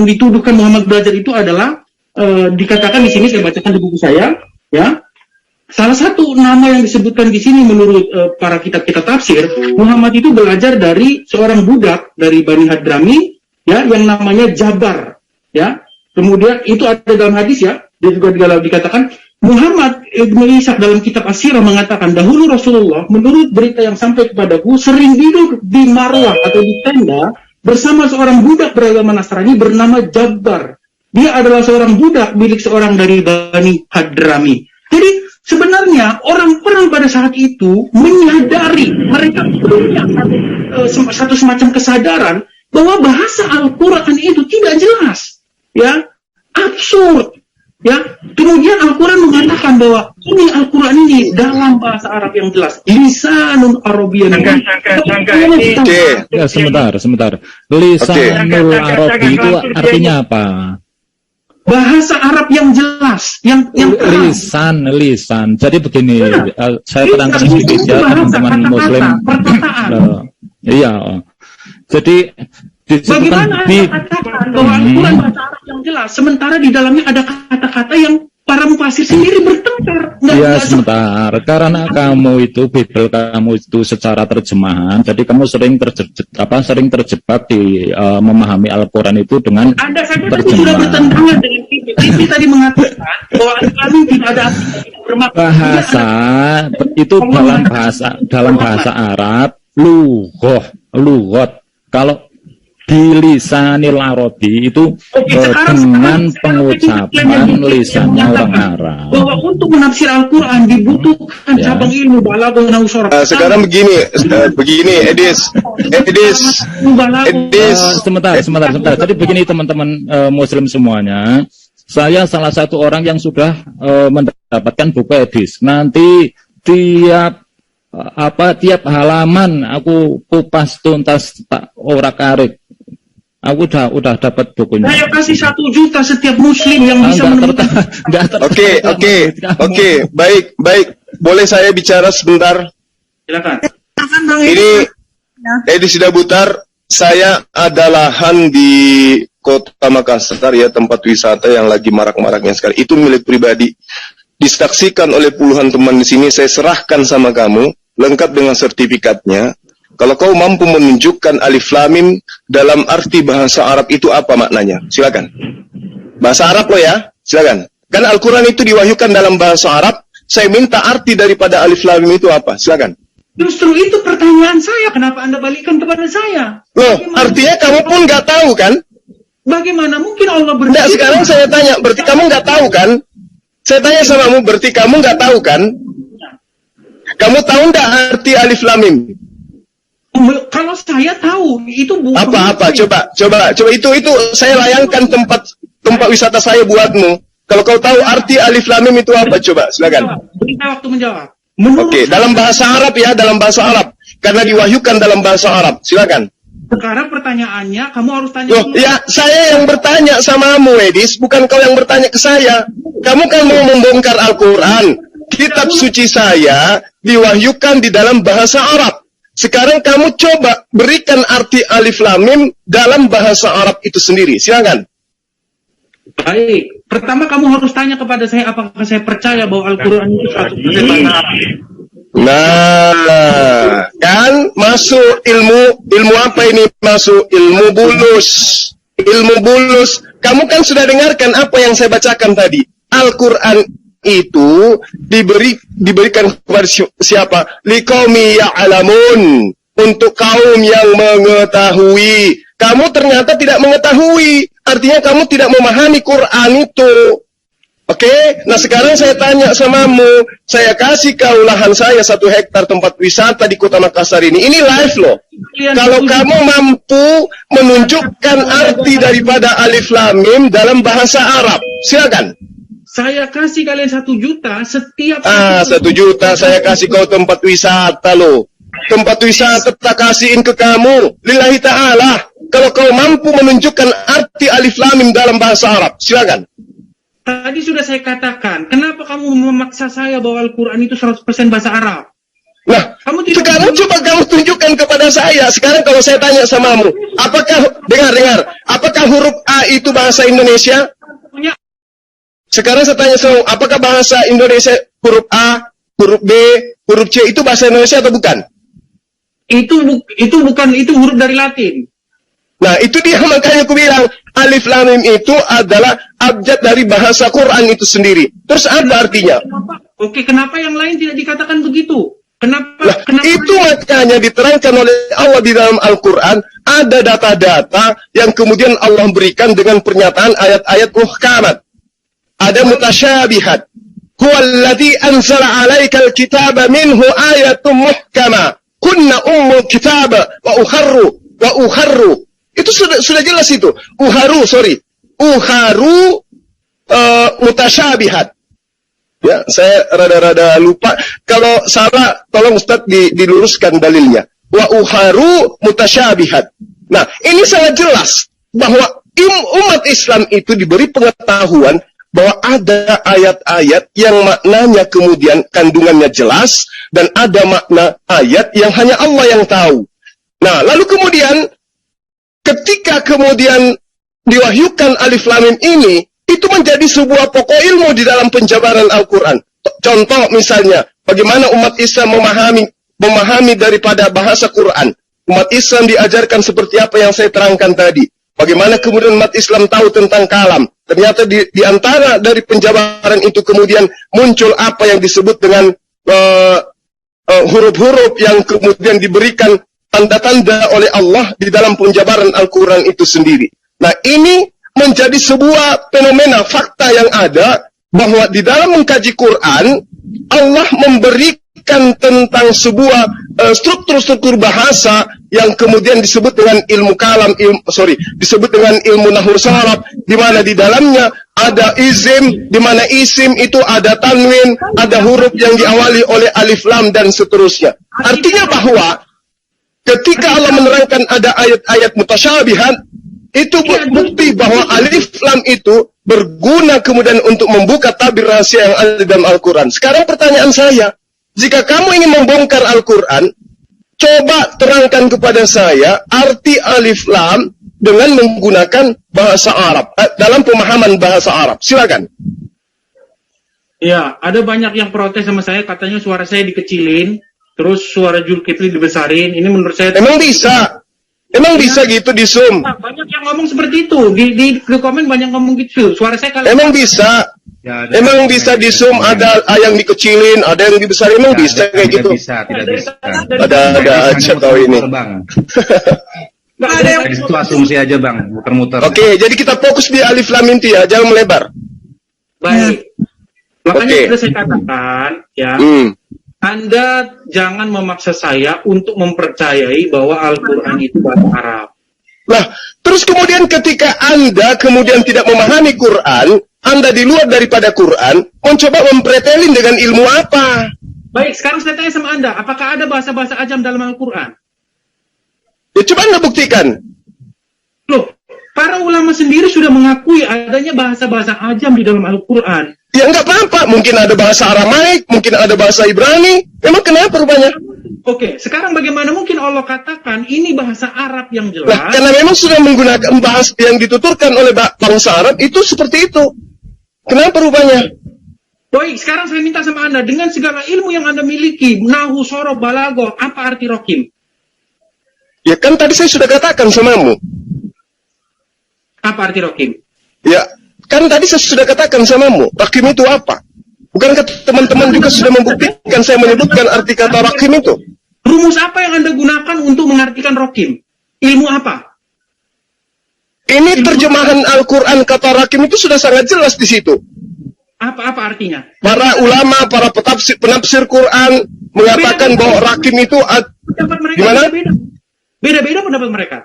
dituduhkan Muhammad belajar itu adalah dikatakan di sini, saya bacakan di buku saya, ya. Salah satu nama yang disebutkan di sini menurut para kitab-kitab tafsir, Muhammad itu belajar dari seorang budak dari Bani Hadrami, ya, yang namanya Jabar, ya. Kemudian itu ada dalam hadis, ya, dia juga dikatakan Muhammad Ibn Ishaq dalam kitab As-Sirah mengatakan dahulu Rasulullah menurut berita yang sampai kepadaku sering duduk di marwah atau di tenda bersama seorang budak beragama Nasrani bernama Jabar. Dia adalah seorang budak milik seorang dari Bani Hadrami. Jadi sebenarnya orang-orang pada saat itu menyadari, mereka punya satu semacam kesadaran bahwa bahasa Al-Quran itu tidak jelas, ya, absurd, ya. Kemudian Al-Quran mengatakan bahwa ini Al-Quran ini dalam bahasa Arab yang jelas, lisanun Arabiyyan. Ya, sebentar. Lisanul Arabi itu artinya apa? bahasa Arab yang jelas, yang terang. lisan. Jadi begini, saya Lisan terangkan itu sedikit ya bahasa, teman-teman kata-kata, Muslim. perkataan. Iya. Jadi Bagaimana di Anda katakan bahwa Al-Quran bahasa Arab yang jelas, sementara di dalamnya ada kata-kata yang para mufasir sendiri bertengkar. ya sebentar, karena kamu itu Bible kamu itu secara terjemahan, jadi kamu sering terjebak di memahami Al-Quran itu dengan Anda saja tadi sudah terjemahan. bertentangan dengan Bibi tadi mengatakan bahwa kami tidak ada bermakna Bahasa itu dalam bahasa Arab lughot. Kalau di lisanil Arabi itu dengan pengucapan lisannya orang Arab. bahwa untuk menafsir Al-Quran dibutuhkan Ya. cabang ilmu balaghah nausor. Sekarang begini, Edis. Sebentar. Jadi begini teman-teman Muslim semuanya, saya salah satu orang yang sudah mendapatkan buku Edis. Nanti tiap halaman aku kupas tuntas tak orak-arik. Aku udah dapat bukunya. Saya kasih 1 juta setiap muslim yang bisa menemukan. Oke, baik. Boleh saya bicara sebentar? Silakan. Silakan Bang Ini Ya. Edi Sidabutar, saya ada lahan di Kota Makassar ya, tempat wisata yang lagi marak-maraknya sekarang. Itu milik pribadi. Disaksikan oleh puluhan teman di sini, saya serahkan sama kamu, lengkap dengan sertifikatnya. Kalau kau mampu menunjukkan alif lam mim dalam arti bahasa Arab itu apa maknanya? Silakan. Bahasa Arab lo ya, silakan. Kan Al-Quran itu diwahyukan dalam bahasa Arab. Saya minta arti daripada alif lam mim itu apa? Silakan. Justru itu pertanyaan saya. Kenapa Anda balikan kepada saya? Loh, artinya kamu pun nggak tahu kan? Bagaimana mungkin Allah Nggak, berfirman? sekarang saya tanya, berarti kamu nggak tahu kan? Saya tanya sama kamu, berarti kamu nggak tahu kan? Kamu tahu nggak arti alif lam mim? Kalau saya tahu, itu bukan. Apa? Coba itu saya layangkan tempat wisata saya buatmu. Kalau kau tahu arti alif lam mim itu apa? Coba, silakan. Beri saya waktu menjawab. Oke, dalam bahasa Arab ya, dalam bahasa Arab. Karena diwahyukan dalam bahasa Arab. Silakan. Sekarang pertanyaannya, kamu harus tanya Loh, dulu. ya saya yang bertanya samamu, Edis, bukan kau yang bertanya ke saya. Kamu kan mau membongkar Al-Quran. Kitab suci saya diwahyukan di dalam bahasa Arab. Sekarang kamu coba berikan arti alif lam mim dalam bahasa Arab itu sendiri. Silakan. Baik. Pertama kamu harus tanya kepada saya apakah saya percaya bahwa Al-Quran itu 100% bahasa Arab. Nah, kan masuk ilmu apa ini? Masuk ilmu bulus. Ilmu bulus. Kamu kan sudah dengarkan apa yang saya bacakan tadi. Al-Quran itu diberikan kepada siapa? Liqaumi ya'lamun, untuk kaum yang mengetahui. Kamu ternyata tidak mengetahui, artinya kamu tidak memahami Quran itu. Oke, nah sekarang saya tanya samamu, saya kasih kau lahan saya 1 hektar tempat wisata di Kota Makassar ini live loh. Kalau kamu mampu menunjukkan arti daripada alif lam mim dalam bahasa Arab, silakan. Saya kasih kalian 1 juta setiap 1 juta saya kasih kau tempat wisata loh. Tempat wisata tak kasihin ke kamu. Lillahi ta'ala. Kalau kau mampu menunjukkan arti alif lam mim dalam bahasa Arab, silakan. Tadi sudah saya katakan, kenapa kamu memaksa saya bahwa Al-Quran itu 100% bahasa Arab? Nah, Kamu tidak sekarang coba kamu tunjukkan kepada saya. Sekarang kalau saya tanya samamu, apakah, dengar, apakah huruf A itu bahasa Indonesia? punya Sekarang saya tanya sama, apakah bahasa Indonesia huruf A, huruf B, huruf C itu bahasa Indonesia atau bukan? itu bukan, itu huruf dari Latin. Nah, itu dia makanya aku bilang, alif lam mim itu adalah abjad dari bahasa Quran itu sendiri. Terus apa artinya? Kenapa yang lain tidak dikatakan begitu? Kenapa? Itu makanya diterangkan oleh Allah di dalam Al-Quran, ada data-data yang kemudian Allah berikan dengan pernyataan ayat-ayat muhkamat. Ada mutasyabihat. Huwallazi anzala 'alaikal kitaba minhu ayatun muhkama. Kunna ummul kitaba wa ukharru. Itu sudah jelas itu. Uharu mutasyabihat. Ya, saya rada-rada lupa. Kalau salah, tolong Ustaz diluruskan dalilnya. Wa uharu mutasyabihat. Nah, ini sangat jelas bahwa umat Islam itu diberi pengetahuan bahwa ada ayat-ayat yang maknanya kemudian kandungannya jelas, dan ada makna ayat yang hanya Allah yang tahu. Nah, lalu kemudian ketika kemudian diwahyukan Alif Lam Mim ini, itu menjadi sebuah pokok ilmu di dalam penjabaran Al-Quran. Contoh misalnya, bagaimana umat Islam memahami daripada bahasa Quran. Umat Islam diajarkan seperti apa yang saya terangkan tadi. Bagaimana kemudian umat Islam tahu tentang kalam. Ternyata di antara dari penjabaran itu kemudian muncul apa yang disebut dengan huruf-huruf yang kemudian diberikan tanda-tanda oleh Allah di dalam penjabaran Al-Quran itu sendiri. Nah, ini menjadi sebuah fenomena fakta yang ada, bahwa di dalam mengkaji Quran, Allah memberikan tentang sebuah struktur-struktur bahasa yang kemudian disebut dengan ilmu kalam, disebut dengan ilmu nahwu saraf, di mana di dalamnya ada izim, di mana isim itu ada tanwin, ada huruf yang diawali oleh alif lam dan seterusnya. Artinya bahwa ketika Allah menerangkan ada ayat-ayat mutasyabihat, itu bukti bahwa alif lam itu berguna kemudian untuk membuka tabir rahasia yang ada dalam Al-Quran. Sekarang pertanyaan saya, jika kamu ingin membongkar Al-Quran, coba terangkan kepada saya arti alif lam dengan menggunakan bahasa Arab, dalam pemahaman bahasa Arab. Silakan. Ya, ada banyak yang protes sama saya, katanya suara saya dikecilin, terus suara Zulkifli dibesarin. Ini menurut saya... Emang bisa gitu di Zoom? Nah, banyak yang ngomong seperti itu. Di komen banyak ngomong gitu. Suara saya kalau... Emang bisa? Ya, emang bisa di Zoom ada yang dikecilin, ada yang dibesarin, emang bisa kayak gitu? Tidak bisa. Ada aja kau ini. Di situ asumsi aja bang, muter-muter. Oke, jadi kita fokus di alif lam mim ya, jangan melebar. Baik. Makanya sudah saya katakan, ya. Anda jangan memaksa saya untuk mempercayai bahwa Al-Quran itu bahasa Arab. Nah, terus kemudian ketika Anda kemudian tidak memahami Quran, Anda di luar daripada Quran, mencoba mempretelin dengan ilmu apa? Baik, sekarang saya tanya sama Anda, apakah ada bahasa-bahasa ajam dalam Al-Quran? Ya coba Anda buktikan. Loh, para ulama sendiri sudah mengakui adanya bahasa-bahasa ajam di dalam Al-Quran. Ya nggak apa-apa, mungkin ada bahasa Aramaik, mungkin ada bahasa Ibrani. Emang kenapa rupanya? Oke, sekarang bagaimana mungkin Allah katakan ini bahasa Arab yang jelas? Nah, karena memang sudah menggunakan bahasa yang dituturkan oleh bangsa Arab itu seperti itu. Kenapa rupanya? Baik, sekarang saya minta sama Anda, dengan segala ilmu yang Anda miliki, nahu, sorof, balagoh, apa arti rokim? Ya kan tadi saya sudah katakan samamu. Apa arti rokim? Ya, kan tadi saya sudah katakan samamu, rakim itu apa? Bukankah teman-teman juga sudah membuktikan saya menyebutkan arti kata rakim itu? Rumus apa yang Anda gunakan untuk mengartikan rokim? Ilmu apa? Ini terjemahan Al-Quran kata rakim itu sudah sangat jelas di situ. Apa artinya? Para ulama, para penafsir Quran mengatakan bahwa rakim itu pendapat mereka gimana? Beda-beda pendapat mereka.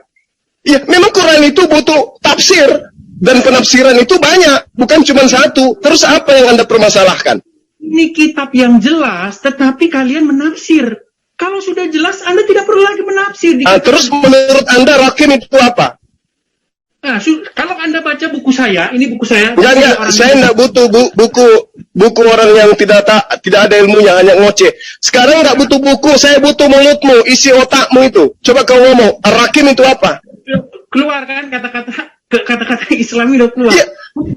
Ya, memang Quran itu butuh tafsir. Dan penafsiran itu banyak, bukan cuma satu. Terus apa yang Anda permasalahkan? Ini kitab yang jelas, tetapi kalian menafsir. Kalau sudah jelas, Anda tidak perlu lagi menafsir. Terus menurut Anda rakim itu apa? Nah, kalau Anda baca buku saya, ini buku saya. Enggak, saya enggak butuh buku orang yang tidak ada ilmunya, hanya ngoceh. Sekarang enggak butuh buku, saya butuh mulutmu, isi otakmu itu. Coba kau ngomong, rakim itu apa? Keluarkan kata-kata Islami udah keluar.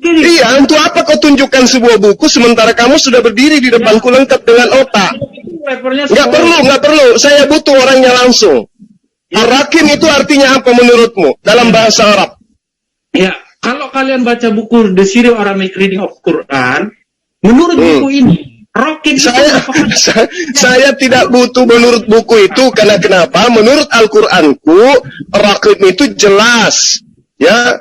Iya, untuk apa kau tunjukkan sebuah buku sementara kamu sudah berdiri di depanku lengkap dengan otak? Nggak perlu. Saya butuh orangnya langsung. Ar-Rakim itu artinya apa menurutmu dalam bahasa Arab? Ya, kalau kalian baca buku The Syrio Aramaic Reading of Quran, menurut buku ini, Rakim saya tidak butuh menurut buku itu, karena kenapa? Menurut Al-Quranku, Rakim itu jelas. Ya,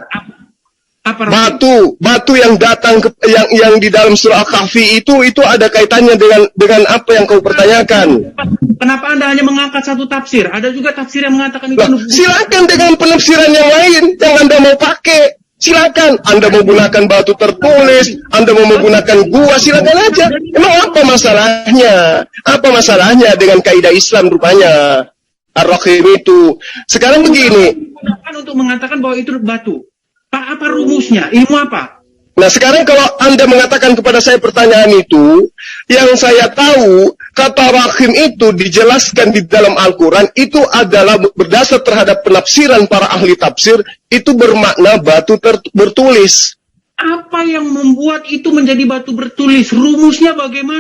batu yang datang yang di dalam surah Al-Kahfi itu ada kaitannya dengan apa yang kau pertanyakan. Kenapa Anda hanya mengangkat satu tafsir? Ada juga tafsir yang mengatakan itu. Silakan dengan penafsiran yang lain yang Anda mau pakai. Silakan. Anda mau menggunakan batu tertulis, Anda mau menggunakan gua, silakan aja. Emang apa masalahnya? Apa masalahnya dengan kaidah Islam rupanya? Ar-Rakim itu. Sekarang begini. Untuk mengatakan bahwa itu batu. Pak, apa rumusnya? Ilmu apa? Nah sekarang kalau Anda mengatakan kepada saya pertanyaan itu, yang saya tahu kata rahim itu dijelaskan di dalam Al-Quran itu adalah berdasar terhadap penafsiran para ahli tafsir, itu bermakna batu bertulis. Apa yang membuat itu menjadi batu bertulis? Rumusnya bagaimana?